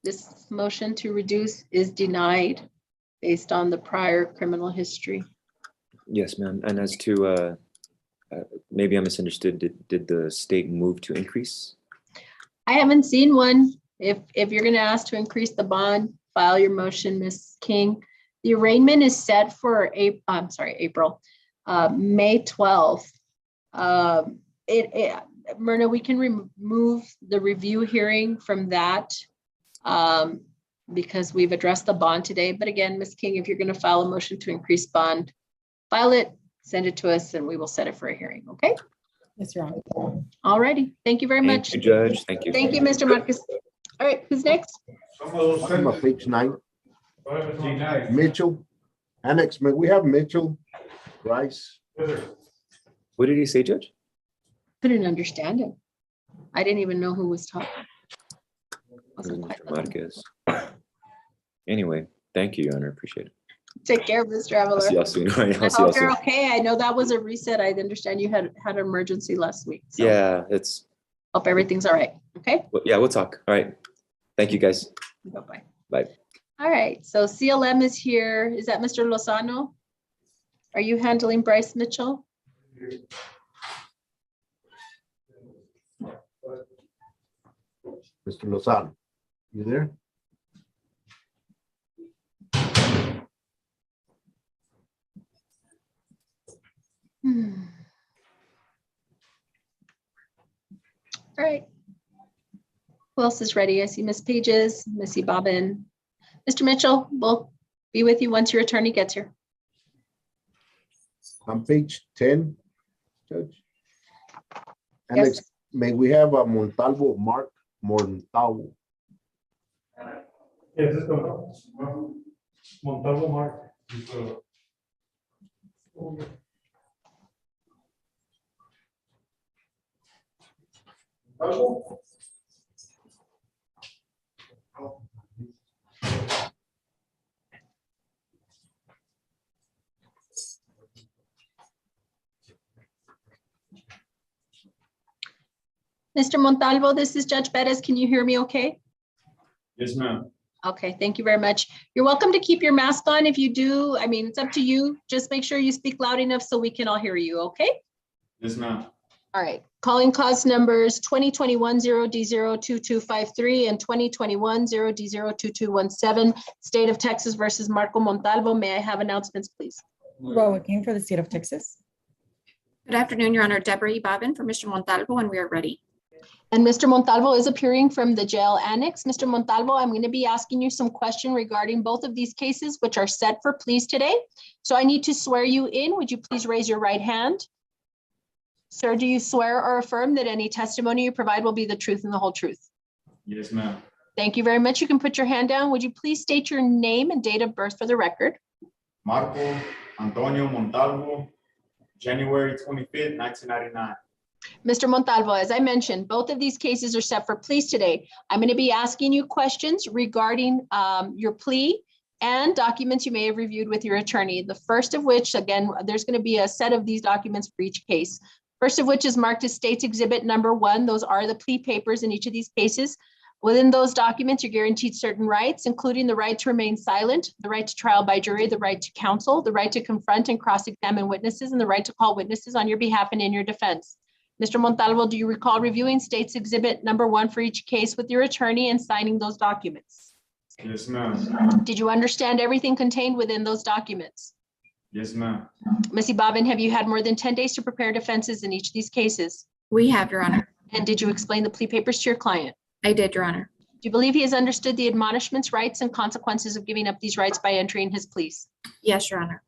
This motion to reduce is denied based on the prior criminal history. Yes, ma'am. And as to, maybe I misunderstood, did the state move to increase? I haven't seen one. If you're gonna ask to increase the bond, file your motion, Ms. King. The arraignment is set for April, May 12th. Myrna, we can remove the review hearing from that because we've addressed the bond today. But again, Ms. King, if you're going to file a motion to increase bond, file it, send it to us, and we will set it for a hearing. Okay? Yes, Your Honor. All righty. Thank you very much. Thank you, Judge. Thank you. Thank you, Mr. Marquez. All right, who's next? I'm on page 9. Mitchell. Annex, we have Mitchell, Rice. What did he say, Judge? Couldn't understand him. I didn't even know who was talking. Wasn't quite Mr. Marquez. Anyway, thank you, Your Honor. Appreciate it. Take care, Mr. I'll Avila. see y'all soon. All right, I I'll see y'all hope you're soon. okay. I know that was a reset. I understand you had an emergency last week. So Yeah, it's. hope everything's all right. Okay. Yeah, we'll talk. All right. Thank you, guys. Bye-bye. Bye. All right. So CLM is here. Is that Mr. Lozano? Are you handling Bryce Mitchell? Mr. Lozano, you there? All right. Who else is ready? I see Miss Pages, Missy Bobbin. Mr. Mitchell, we'll be with you once your attorney gets here. On page 10, Judge. Yes. Annex, may we have a Montalvo, Mark Montalvo? Yes, it's going. Montalvo Mark. Mr. Montalvo, this is Judge Perez. Can you hear me okay? Yes, ma'am. Okay, thank you very much. You're welcome to keep your mask on if you do. I mean, it's up to you. Just make sure you speak loud enough so we can all hear you, okay? Yes, ma'am. All right, calling cause numbers 2021-0D02253 and 2021-0D02217, State of Texas versus Marco Montalvo. May I have announcements, please? Joaquin for the state of Texas. Good afternoon, Your Honor. Deborah E. Bobbin for Mr. Montalvo, and we are ready. And Mr. Montalvo is appearing from the jail annex. Mr. Montalvo, I'm going to be asking you some question regarding both of these cases, which are set for pleas today. So I need to swear you in. Would you please raise your right hand? Sir, do you swear or affirm that any testimony you provide will be the truth and the whole truth? Yes, ma'am. Thank you very much. You can put your hand down. Would you please state your name and date of birth for the record? Marco Antonio Montalvo, January 25th, 1999. Mr. Montalvo, as I mentioned, both of these cases are set for pleas today. I'm going to be asking you questions regarding your plea and documents you may have reviewed with your attorney. The first of which, again, there's going to be a set of these documents for each case. First of which is marked as State's Exhibit number 1. Those are the plea papers in each of these cases. Within those documents, you're guaranteed certain rights, including the right to remain silent, the right to trial by jury, the right to counsel, the right to confront and cross-examine witnesses, and the right to call witnesses on your behalf and in your defense. Mr. Montalvo, do you recall reviewing State's Exhibit number 1 for each case with your attorney and signing those documents? Yes, ma'am. Did you understand everything contained within those documents? Yes, ma'am. Ms. Ibaben, have you had more than 10 days to prepare defenses in each of these cases? We have, Your Honor. And did you explain the plea papers to your client? I did, Your Honor. Do you believe he has understood the admonishments, rights, and consequences of giving up these rights by entering his pleas? Yes, Your Honor.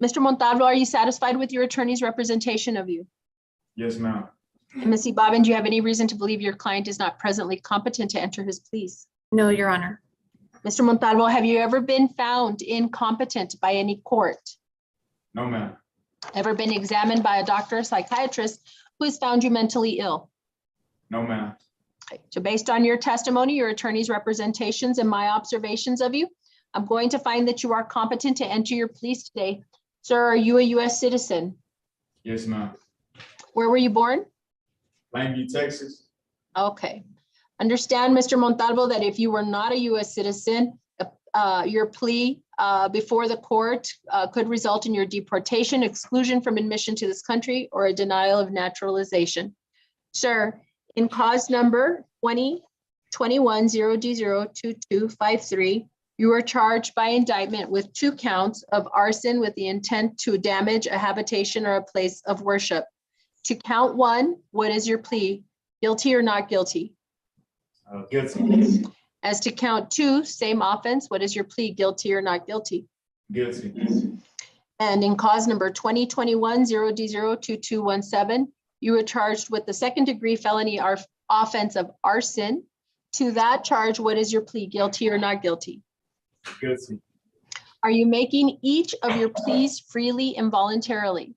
Mr. Montalvo, are you satisfied with your attorney's representation of you? Yes, ma'am. And Ms. Ibaben, do you have any reason to believe your client is not presently competent to enter his pleas? No, Your Honor. Mr. Montalvo, have you ever been found incompetent by any court? No, ma'am. Ever been examined by a doctor or psychiatrist who has found you mentally ill? No, ma'am. So based on your testimony, your attorney's representations, and my observations of you, I'm going to find that you are competent to enter your pleas today. Sir, are you a U.S. citizen? Yes, ma'am. Where were you born? Plainview, Texas. Okay. Understand, Mr. Montalvo, that if you were not a U.S. citizen, your plea before the court could result in your deportation, exclusion from admission to this country, or a denial of naturalization. Sir, in cause number 2021-0D02253, you are charged by indictment with 2 counts of arson with the intent to damage a habitation or a place of worship. To count 1, what is your plea? Guilty or not guilty? Guilty. As to count 2, same offense, what is your plea? Guilty or not guilty? Guilty. And in cause number 2021-0D02217, you were charged with the 2nd-degree felony offense of arson. To that charge, what is your plea? Guilty or not guilty? Guilty. Are you making each of your pleas freely and voluntarily?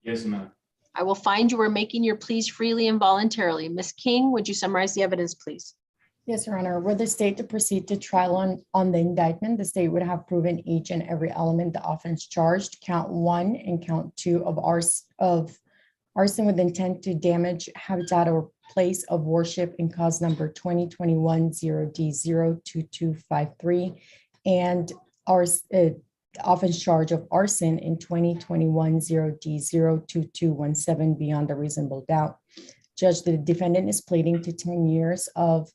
Yes, ma'am. I will find you are making your pleas freely and voluntarily. Ms. King, would you summarize the evidence, please? Yes, Your Honor. Were the state to proceed to trial on the indictment, the state would have proven each and every element the offense charged. Count 1 and count 2 of arson with intent to damage habitat or place of worship in cause number 2021-0D02253, and offense charge of arson in 2021-0D02217 beyond a reasonable doubt. Judge, the defendant is pleading to 10 years of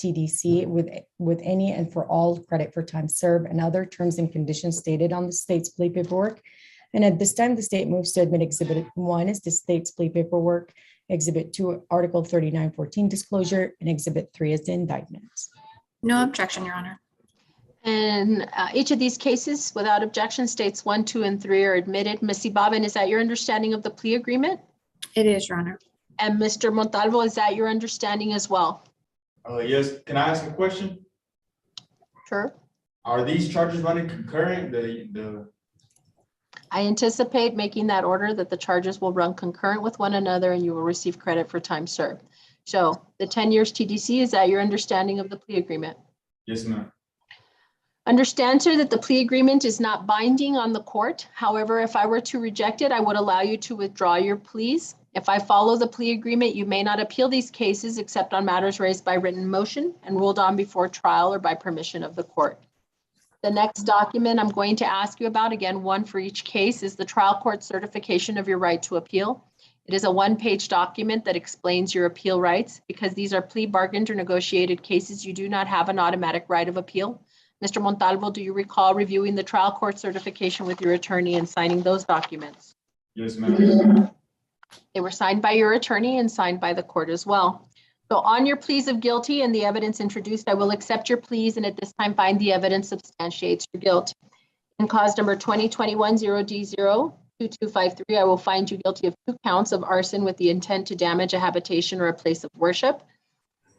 TDC with any and for all credit for time served and other terms and conditions stated on the state's plea paperwork. And at this time, the state moves to admit Exhibit 1 is the state's plea paperwork, Exhibit 2, Article 3914 disclosure, and Exhibit 3 is the indictments. No objection, Your Honor. And each of these cases, without objection, states 1, 2, and 3 are admitted. Ms. Ibaben, is that your understanding of the plea agreement? It is, Your Honor. And Mr. Montalvo, is that your understanding as well? Yes. Can I ask a question? Sure. Are these charges running concurrent? I anticipate making that order that the charges will run concurrent with one another and you will receive credit for time served. So the 10 years TDC, is that your understanding of the plea agreement? Yes, ma'am. Understand, sir, that the plea agreement is not binding on the court. However, if I were to reject it, I would allow you to withdraw your pleas. If I follow the plea agreement, you may not appeal these cases except on matters raised by written motion and ruled on before trial or by permission of the court. The next document I'm going to ask you about, again, 1 for each case, is the trial court certification of your right to appeal. It is a 1-page document that explains your appeal rights. Because these are plea bargained or negotiated cases, you do not have an automatic right of appeal. Mr. Montalvo, do you recall reviewing the trial court certification with your attorney and signing those documents? Yes, ma'am. They were signed by your attorney and signed by the court as well. So on your pleas of guilty and the evidence introduced, I will accept your pleas and at this time find the evidence substantiates your guilt. In cause number 2021-0D02253, I will find you guilty of 2 counts of arson with the intent to damage a habitation or a place of worship.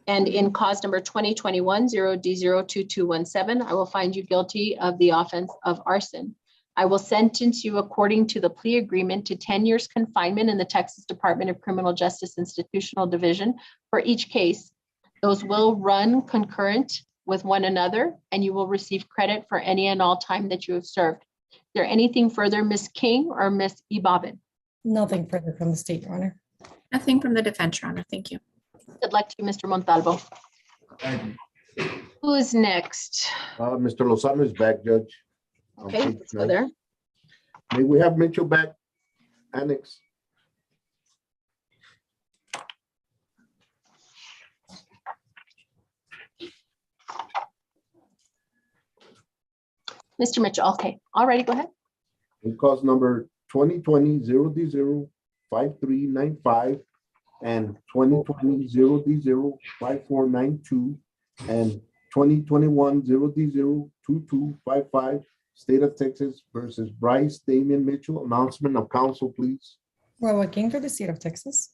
And in cause number 2021-0D02217, I will find you guilty of the offense of arson. I will sentence you according to the plea agreement to 10 years confinement in the Texas Department of Criminal Justice Institutional Division for each case. Those will run concurrent with one another, and you will receive credit for any and all time that you have served. Is there anything further, Ms. King or Ms. Ibabin? Nothing further from the state, Your Honor. Nothing from the defense, Your Honor. Thank you. Good luck to you, Mr. Montalvo. Who is next? Mr. Lozano is back, Judge. Okay, let's go there. May we have Mitchell back? Annex. Mr. Mitchell, okay. All righty, go ahead. In cause number 2020-0D05395 and 2020-0D05492 and 2021-0D02255, State of Texas versus Bryce Damian Mitchell. Announcement of counsel, please. Roa King for the state of Texas.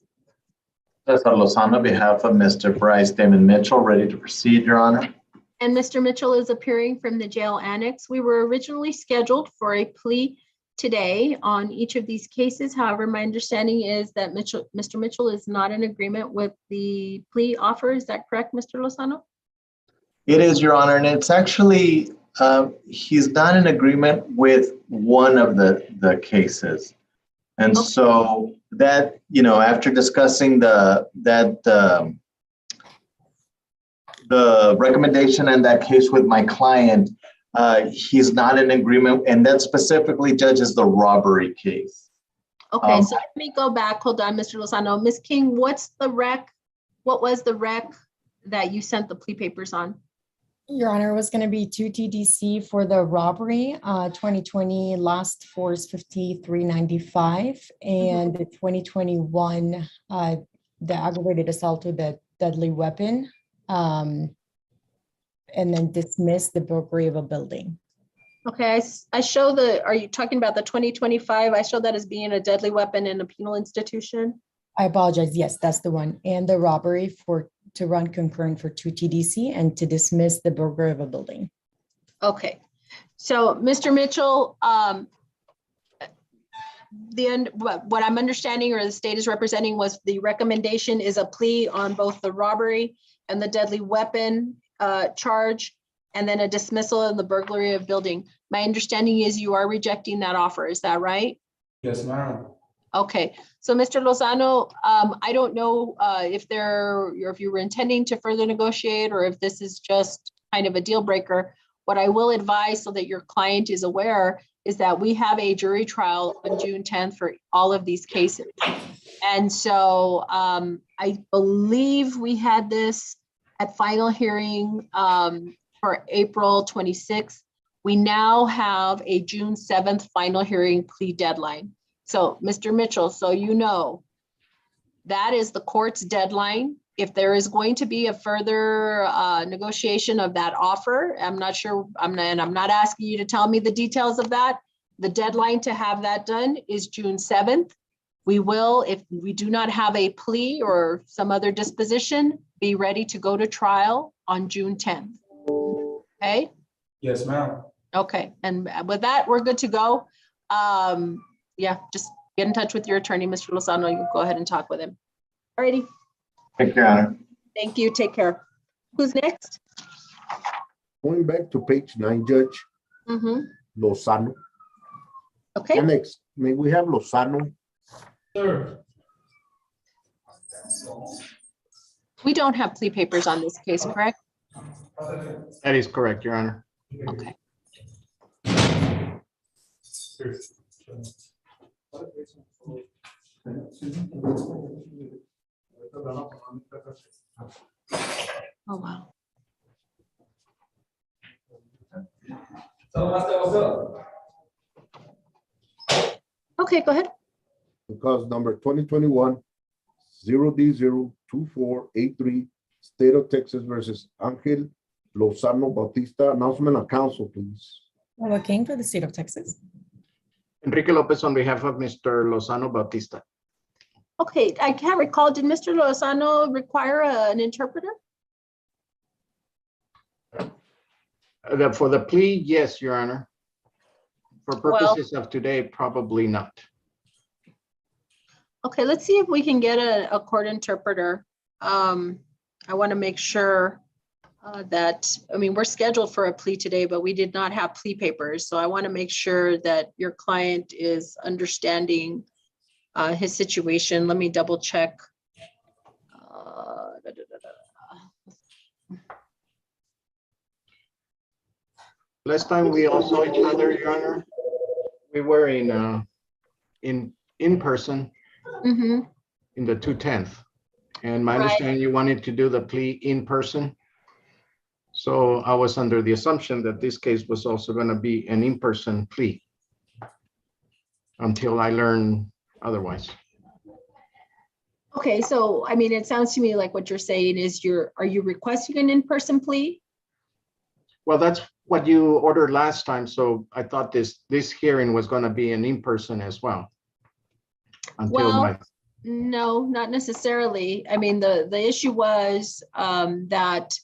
Cesar Lozano, on behalf of Mr. Bryce Damon Mitchell, ready to proceed, Your Honor. And Mr. Mitchell is appearing from the jail annex. We were originally scheduled for a plea today on each of these cases. However, my understanding is that Mr. Mitchell is not in agreement with the plea offer. Is that correct, Mr. Lozano? It is, Your Honor, and it's actually, he's not in agreement with one of the cases. And Okay. so that, after discussing the recommendation in that case with my client, he's not in agreement, and that specifically judges the robbery case. Okay, so let me go back. Hold on, Mr. Lozano. Ms. King, what was the rec that you sent the plea papers on? Your Honor, it was going to be 2 TDC for the robbery, 2020 last force 5395, and the 2021, the aggravated assault with a deadly weapon, and then dismiss the burglary of a building. Okay, I show are you talking about the 2025? I show that as being a deadly weapon in a penal institution. I apologize. Yes, that's the one. And the robbery to run concurrent for 2 TDC and to dismiss the burglary of a building. Okay, so Mr. Mitchell, what I'm understanding or the state is representing was the recommendation is a plea on both the robbery and the deadly weapon charge, and then a dismissal of the burglary of building. My understanding is you are rejecting that offer. Is that right? Yes, ma'am. Okay, so Mr. Lozano, I don't know if you were intending to further negotiate or if this is just kind of a deal breaker. What I will advise so that your client is aware is that we have a jury trial on June 10th for all of these cases. And so I believe we had this at final hearing for April 26th. We now have a June 7th final hearing plea deadline. So Mr. Mitchell, so you know, that is the court's deadline. If there is going to be a further negotiation of that offer, I'm not sure, I'm not asking you to tell me the details of that. The deadline to have that done is June 7th. We will, if we do not have a plea or some other disposition, be ready to go to trial on June 10th. Okay? Yes, ma'am. Okay, and with that, we're good to go. Yeah, just get in touch with your attorney, Mr. Lozano. You can go ahead and talk with him. All righty. Thank you, Your Honor. Thank you. Take care. Who's next? Going back to page 9, Judge Lozano. Okay. Annex, may we have Lozano? Sir. We don't have plea papers on this case, correct? That is correct, Your Honor. Okay. Oh, wow. Okay, go ahead. Because number 2021-0D02483, State of Texas versus Angel Lozano Bautista. Announcement of council, please. Paula King for the state of Texas. Enrique Lopez on behalf of Mr. Lozano Bautista. Okay, I can't recall, did Mr. Lozano require an interpreter? For the plea, yes, Your Honor. For purposes of today, probably not. Okay, let's see if we can get a court interpreter. I want to make sure that, I mean, we're scheduled for a plea today, but we did not have plea papers. So I want to make sure that your client is understanding his situation. Let me double check. Last time we all saw each other, Your Honor, we were in person Mhm. in the 210th. And my Right. understanding, you wanted to do the plea in person. So I was under the assumption that this case was also going to be an in-person plea until I learned otherwise. Okay, so I mean, it sounds to me like what you're saying is are you requesting an in-person plea? Well, that's what you ordered last time. So I thought this hearing was going to be an in-person as well. Well, no, not necessarily. I mean, the issue was that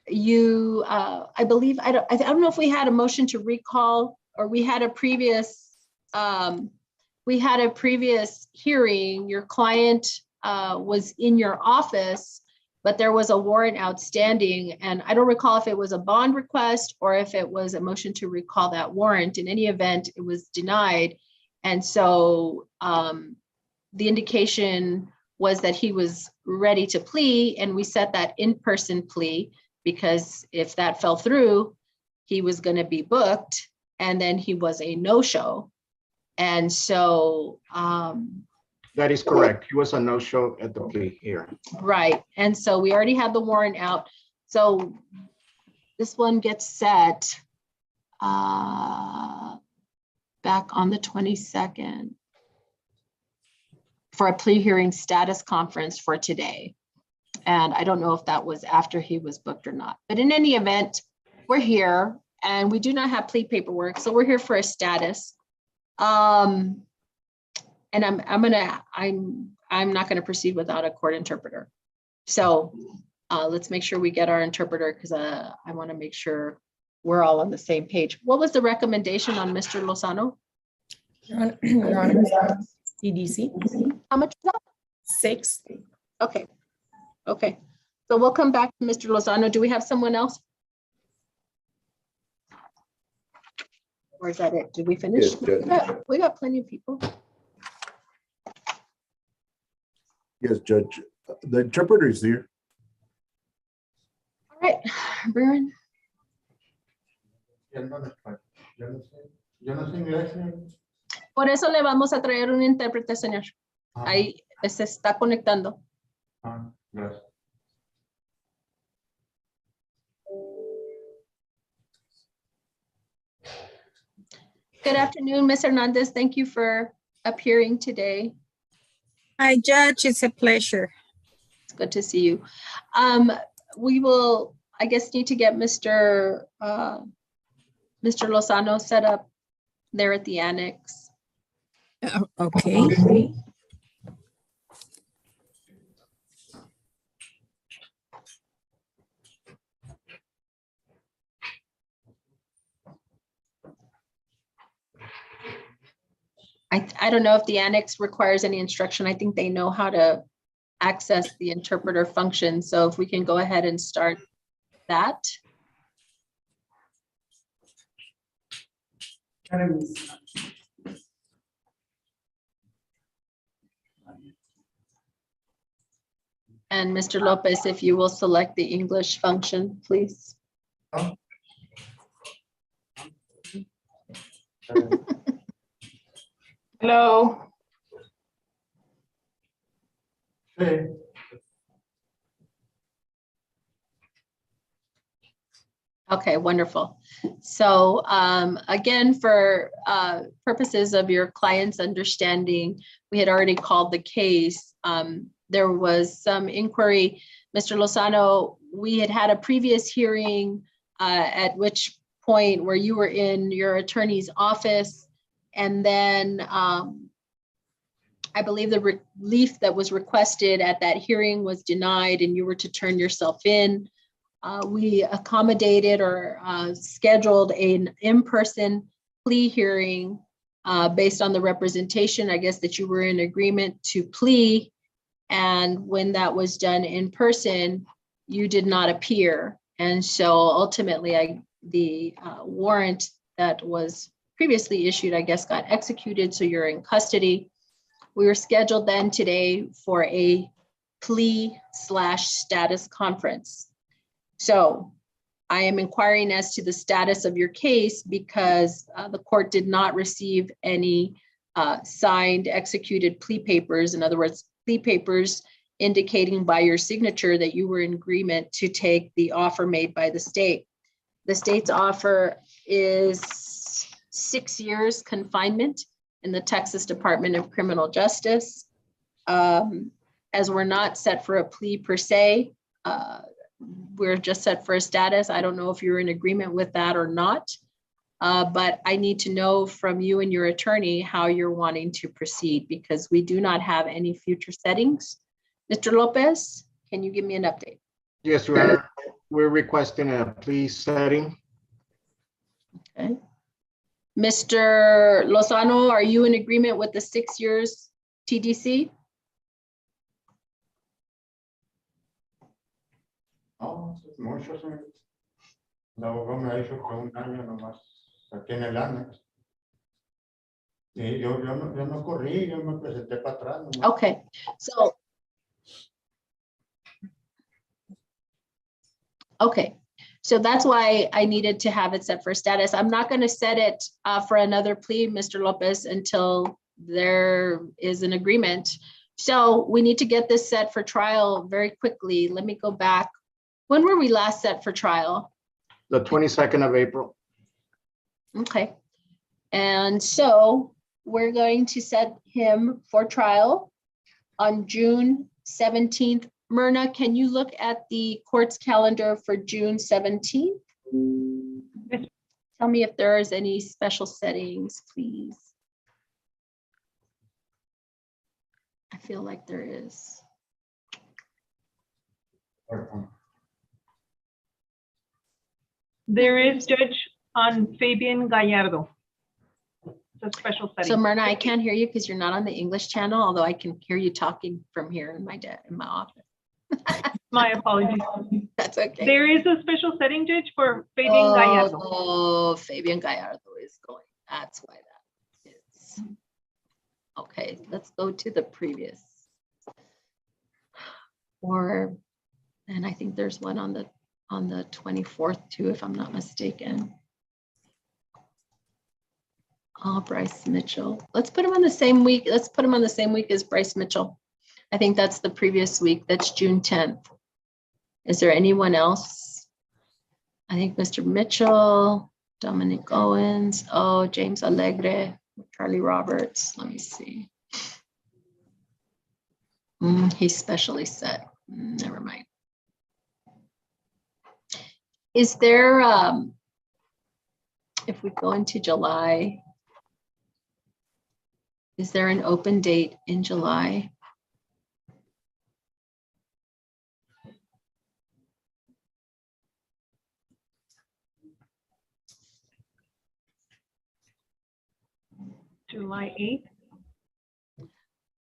you, I believe, I don't know if we had a motion to recall or we had a previous hearing. Your client was in your office, but there was a warrant outstanding. And I don't recall if it was a bond request or if it was a motion to recall that warrant. In any event, it was denied. And so the indication was that he was ready to plea, and we set that in-person plea because if that fell through, he was going to be booked, and then he was a no-show. And so that is correct. He was a no-show at the plea here. right. And so we already had the warrant out. So this one gets set back on the 22nd for a plea hearing status conference for today. And I don't know if that was after he was booked or not, but in any event, we're here and we do not have plea paperwork. So we're here for a status. And I'm not gonna proceed without a court interpreter. So let's make sure we get our interpreter because I wanna make sure we're all on the same page. What was the recommendation on Mr. Lozano? Your Honor, CDC. How much was that? 6. Okay. Okay. So we'll come back to Mr. Lozano. Do we have someone else? Or is that it? Did we finish? Yes, Judge. We got plenty of people. Yes, Judge. The interpreter is here. All right, Brian. Por eso le vamos a traer un intérprete, señor. Ahí se está conectando. Gracias. Good afternoon, Ms. Hernandez. Thank you for appearing today. Hi, Judge. It's a pleasure. It's good to see you. We will, I guess, need to get Mr. Lozano set up there at the annex. Okay. I don't know if the annex requires any instruction. I think they know how to access the interpreter function. So if we can go ahead and start that. And Mr. Lopez, if you will select the English function, please. Hello. Hey. Okay, wonderful. So again, for purposes of your client's understanding, we had already called the case. There was some inquiry. Mr. Lozano, we had had a previous hearing at which point where you were in your attorney's office, and then I believe the relief that was requested at that hearing was denied and you were to turn yourself in. We accommodated or scheduled an in-person plea hearing based on the representation, I guess, that you were in agreement to plea. And when that was done in person, you did not appear. And so ultimately, the warrant that was previously issued, I guess, got executed. So you're in custody. We were scheduled then today for a plea/status conference. So I am inquiring as to the status of your case because the court did not receive any signed executed plea papers. In other words, plea papers indicating by your signature that you were in agreement to take the offer made by the state. The state's offer is 6 years confinement in the Texas Department of Criminal Justice. As we're not set for a plea per se, we're just set for a status. I don't know if you're in agreement with that or not, but I need to know from you and your attorney how you're wanting to proceed because we do not have any future settings. Mr. Lopez, can you give me an update? Yes, Your Honor. We're requesting a plea setting. Okay. Mr. Lozano, are you in agreement with the 6 years TDC? No, mucho, señor. El abogado me ha dicho que 1 año nomás, aquí en el anexo. Y yo no corrí, yo me presenté para atrás. Nomás. Okay, so. Okay, so that's why I needed to have it set for status. I'm not going to set it for another plea, Mr. Lopez, until there is an agreement. So we need to get this set for trial very quickly. Let me go back. When were we last set for trial? The 22nd of April. Okay. And so we're going to set him for trial on June 17th. Myrna, can you look at the court's calendar for June 17th? Tell me if there is any special settings, please. I feel like there is. There is, Judge, on Fabian Gallardo. It's a special setting. So Myrna, I can't hear you because you're not on the English channel, although I can hear you talking from here in my office. My apologies. That's okay. There is a special setting, Judge, for Fabian Gallardo. Oh, Fabian Gallardo is going. That's why that is. Okay, let's go to the previous. And I think there's one on the 24th too, if I'm not mistaken. Oh, Bryce Mitchell. Let's put him on the same week. Let's put him on the same week as Bryce Mitchell. I think that's the previous week. That's June 10th. Is there anyone else? I think Mr. Mitchell, Dominic Owens, oh, James Alegre, Charlie Roberts. Let me see. He's specially set. Never mind. Is there, if we go into July, is there an open date in July? July 8th?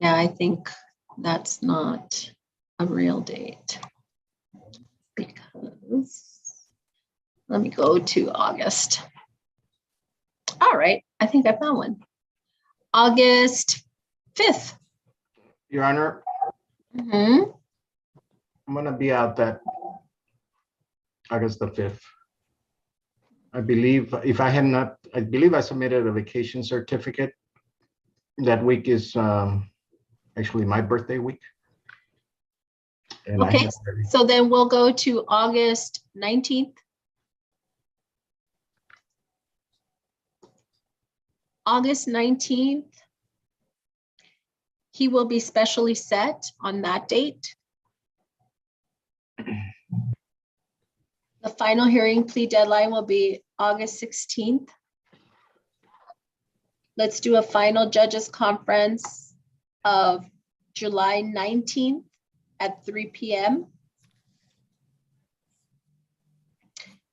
Yeah, I think that's not a real date because let me go to August. All right, I think I found one. August 5th. Your Honor, I'm going to be out that August the 5th. I believe if I had not, I believe I submitted a vacation certificate. That week is actually my birthday week. And okay, so then we'll go to August 19th. August 19th. He will be specially set on that date. The final hearing plea deadline will be August 16th. Let's do a final judges conference of July 19th at 3 p.m.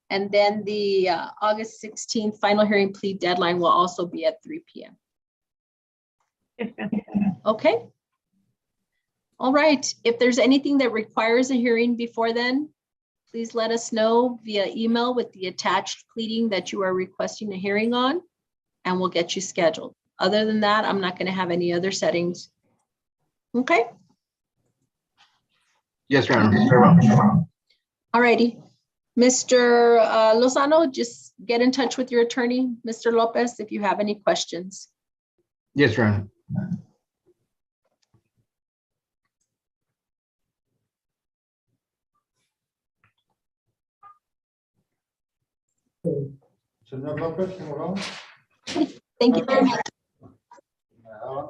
And then the August 16th final hearing plea deadline will also be at 3 p.m. Okay. All right. If there's anything that requires a hearing before then, please let us know via email with the attached pleading that you are requesting a hearing on, and we'll get you scheduled. Other than that, I'm not going to have any other settings. Okay. Yes, Your Honor. Very well. All righty. Mr. Lozano, just get in touch with your attorney, Mr. Lopez, if you have any questions. Yes, Your Honor. Señor López, ¿cómo vamos? Thank you very much.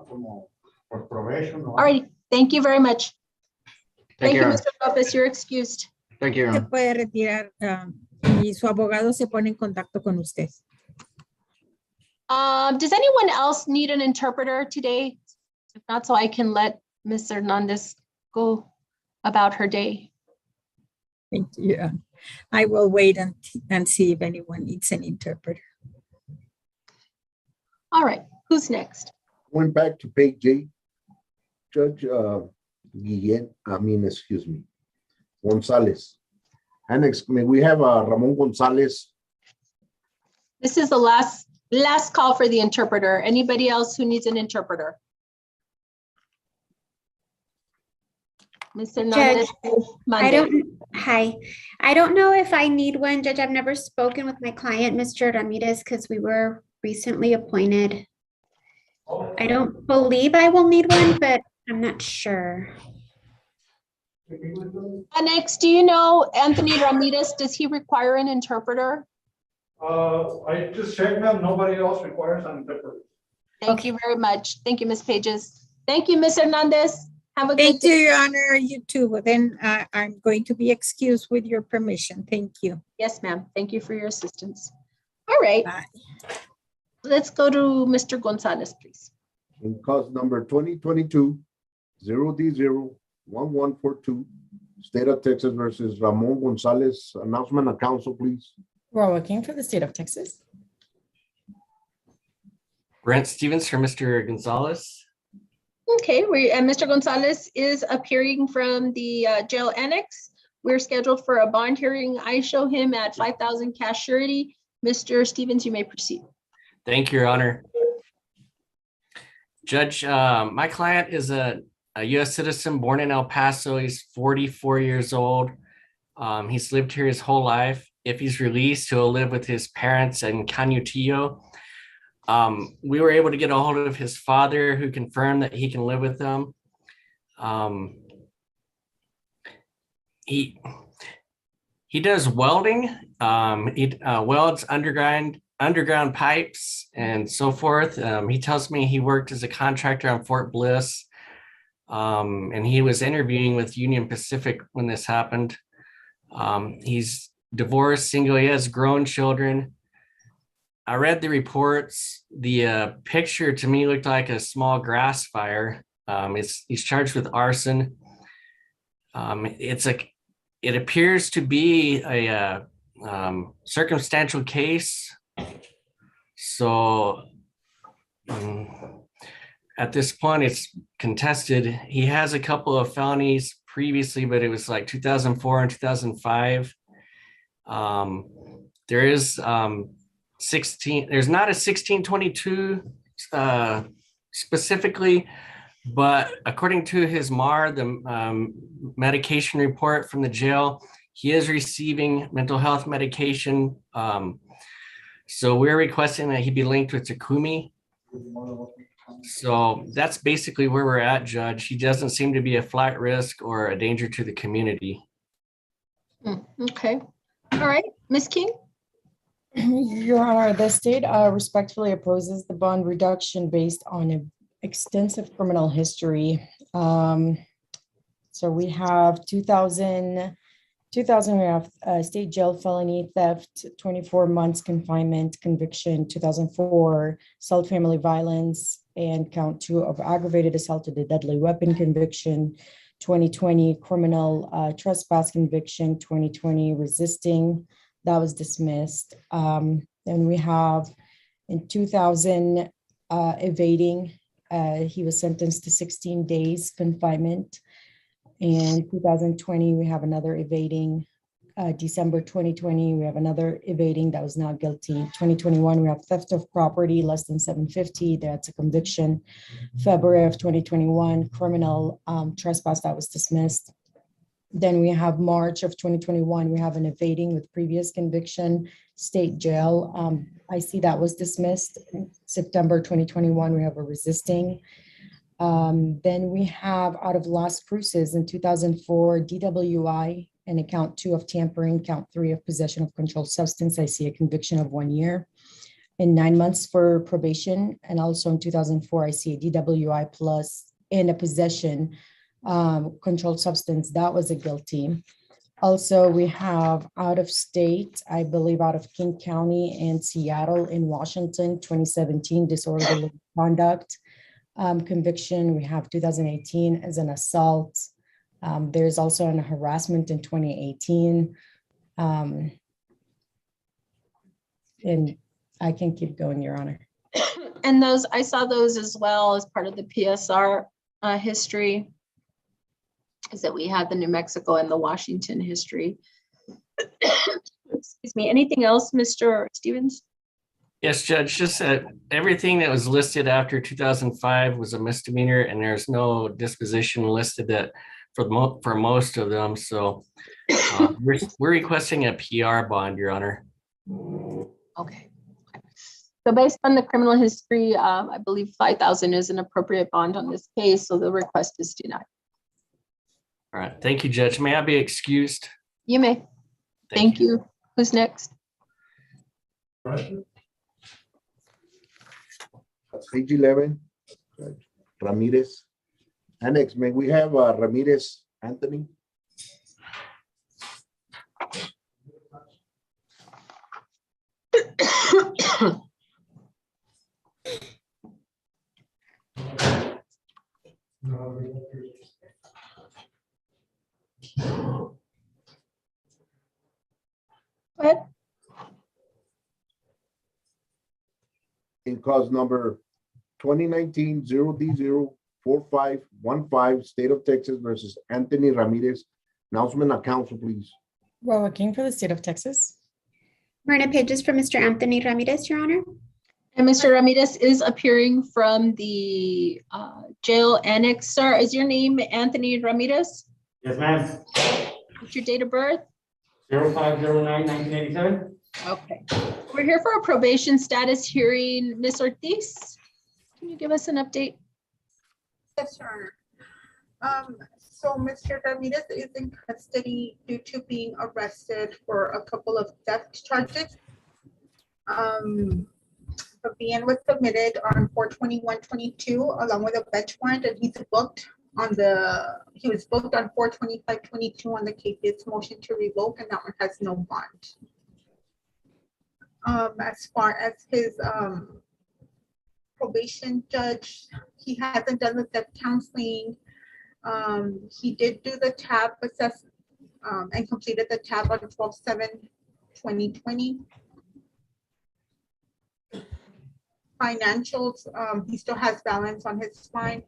Como por provecho, ¿no? All right. Thank you very much. Thank Thank you, you, Your Mr. Lopez. You're excused. Thank you, Your Se Honor. puede retirar y su abogado se pone en contacto con usted. Does anyone else need an interpreter today? If not, so I can let Ms. Hernandez go about her day. Thank you. I will wait and see if anyone needs an interpreter. All right. Who's next? Went back to page 8. Judge Gonzalez. Annex, may we have Ramon Gonzalez? This is the last call for the interpreter. Anybody else who needs an interpreter? Ms. Hernandez. Hi. I don't know if I need one, Judge. I've never spoken with my client, Mr. Ramirez, because we were recently appointed. I don't believe I will need one, but I'm not sure. Next, do you know Anthony Ramirez? Does he require an interpreter? I just checked, ma'am. Nobody else requires an interpreter. Thank you very much. Thank you, Ms. Pages. Thank you, Ms. Hernandez. Have a good Thank day. you, Your Honor. You too. Well, then I'm going to be excused with your permission. Thank you. Yes, ma'am. Thank you for your assistance. All right. Bye. Let's go to Mr. Gonzalez, please. In cause number 2022 0D01142, State of Texas versus Ramon Gonzalez. Announcement of counsel, please. Working for the state of Texas. Brent Stevens for Mr. Gonzalez. Okay, Mr. Gonzalez is appearing from the jail annex. We're scheduled for a bond hearing. I show him at 5,000 cash surety. Mr. Stevens, you may proceed. Thank you, Your Honor. Judge, my client is a U.S. citizen born in El Paso. He's 44 years old. He's lived here his whole life. If he's released, he'll live with his parents in Canutillo. We were able to get a hold of his father, who confirmed that he can live with them. He does welding. He welds underground pipes and so forth. He tells me he worked as a contractor on Fort Bliss, and he was interviewing with Union Pacific when this happened. He's divorced, single. He has grown children. I read the reports. The picture to me looked like a small grass fire. He's charged with arson. It appears to be a circumstantial case. So at this point, it's contested. He has a couple of felonies previously, but it was like 2004 and 2005. There is there's not a 1622 specifically, but according to his MAR, the medication report from the jail, he is receiving mental health medication. So we're requesting that he be linked with Takumi. So that's basically where we're at, Judge. He doesn't seem to be a flight risk or a danger to the community. Okay. All right. Ms. King? Your Honor, the state respectfully opposes the bond reduction based on an extensive criminal history. So we have 2000, we have state jail felony theft, 24 months confinement conviction, 2004 assault family violence, and count 2 of aggravated assault with a deadly weapon conviction, 2020 criminal trespass conviction, 2020 resisting, that was dismissed. Then we have in 2000 evading, he was sentenced to 16 days confinement. In 2020, we have another evading. December 2020, we have another evading that was not guilty. 2021, we have theft of property less than 750. That's a conviction. February of 2021, criminal trespass that was dismissed. Then we have March of 2021, we have an evading with previous conviction, state jail. I see that was dismissed. September 2021, we have a resisting. Then we have out of Las Cruces in 2004, DWI, and count 2 of tampering, count 3 of possession of controlled substance. I see a conviction of 1 year and 9 months for probation. And also in 2004, I see a DWI plus and a possession controlled substance. That was a guilty. Also, we have out of state, I believe out of King County and Seattle in Washington, 2017 disorderly conduct. Conviction, we have 2018 as an assault. There's also an harassment in 2018. And I can keep going, Your Honor. And those, I saw those as well as part of the PSR history, is that we had the New Mexico and the Washington history. Excuse me. Anything else, Mr. Stevens? Yes, Judge, just everything that was listed after 2005 was a misdemeanor, and there's no disposition listed that for most of them. So we're requesting a PR bond, Your Honor. Okay. So based on the criminal history, I believe 5,000 is an appropriate bond on this case, so the request is denied. All right, thank you, Judge. May I be excused? You may. Thank you. Who's next? Page 11, Ramirez. Annex, may we have Ramirez Anthony? What? In cause number 2019-0D04515, State of Texas versus Anthony Ramirez. Announcement of council, please. Roa King for the state of Texas. Marina Pages for Mr. Anthony Ramirez, Your Honor. And Mr. Ramirez is appearing from the jail annex. Sir, is your name Anthony Ramirez? Yes, ma'am. What's your date of birth? 0509-1987. Okay. We're here for a probation status hearing. Ms. Ortiz, can you give us an update? Yes, Your Honor. So Mr. Ramirez is in custody due to being arrested for a couple of theft charges. The BN was submitted on 4/21/22 along with a bench warrant, and he was booked on 4/25/22 on the case's motion to revoke, and that one has no bond. As far as his probation judge, he hasn't done the theft counseling. He did do the TAB assessment and completed the TAB on 12/7/2020. Financials, he still has balance on his fine,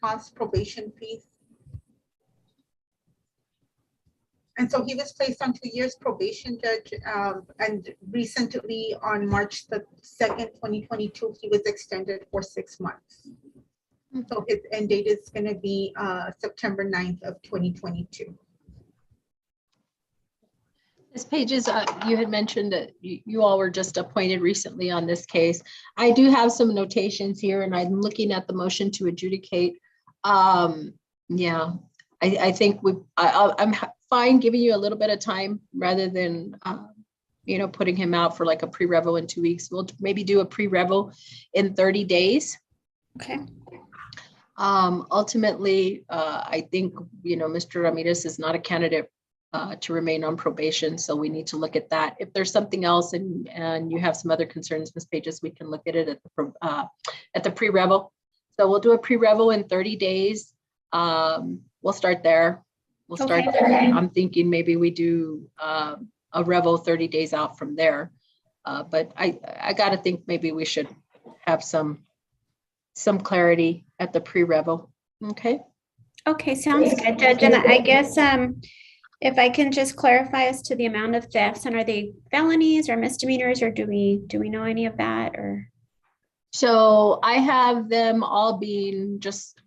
cost, probation fees. And so he was placed on 2 years probation, Judge, and recently on March the 2nd, 2022, he was extended for 6 months. So his end date is going to be September 9th of 2022. Ms. Pages, you had mentioned that you all were just appointed recently on this case. I do have some notations here, and I'm looking at the motion to adjudicate. Yeah, I think I'm fine giving you a little bit of time rather than, putting him out for like a pre-revo in 2 weeks. We'll maybe do a pre-revo in 30 days. Okay. Ultimately, I think, Mr. Ramirez is not a candidate to remain on probation, so we need to look at that. If there's something else and you have some other concerns, Ms. Pages, we can look at it at the pre-revo. So we'll do a pre-revo in 30 days. We'll start there. We'll start Okay. there. I'm thinking maybe we do a revo 30 days out from there. But I got to think maybe we should have some clarity at the pre-revo. Okay. Okay, sounds good, Judge. And I guess if I can just clarify as to the amount of thefts, and are they felonies or misdemeanors, or do we know any of that? Or so I have them all being just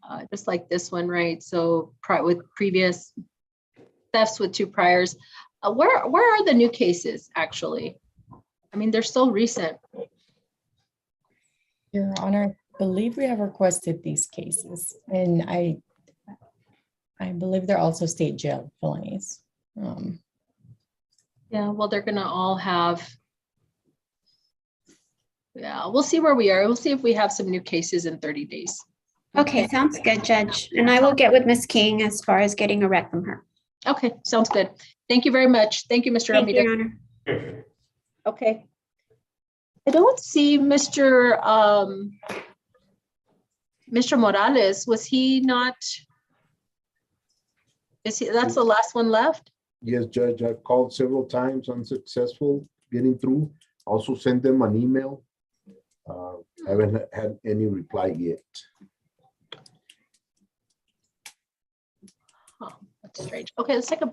like this one, right? So with previous thefts with 2 priors. Where are the new cases actually? I mean, they're so recent. Your Honor, I believe we have requested these cases, and I believe they're also state jail felonies. Yeah, well, they're gonna all have. Yeah, we'll see where we are. We'll see if we have some new cases in 30 days. okay, sounds good, Judge. And I will get with Ms. King as far as getting a rec from her. Okay, sounds good. Thank you very much. Thank you, Mr. Thank you, Ramirez. Your Honor. Okay. I don't see Mr. Morales. Was he not? That's the last one left? Yes, Judge, I've called several times, unsuccessful getting through. Also sent them an email. Haven't had any reply yet. That's strange. Okay, let's take a break.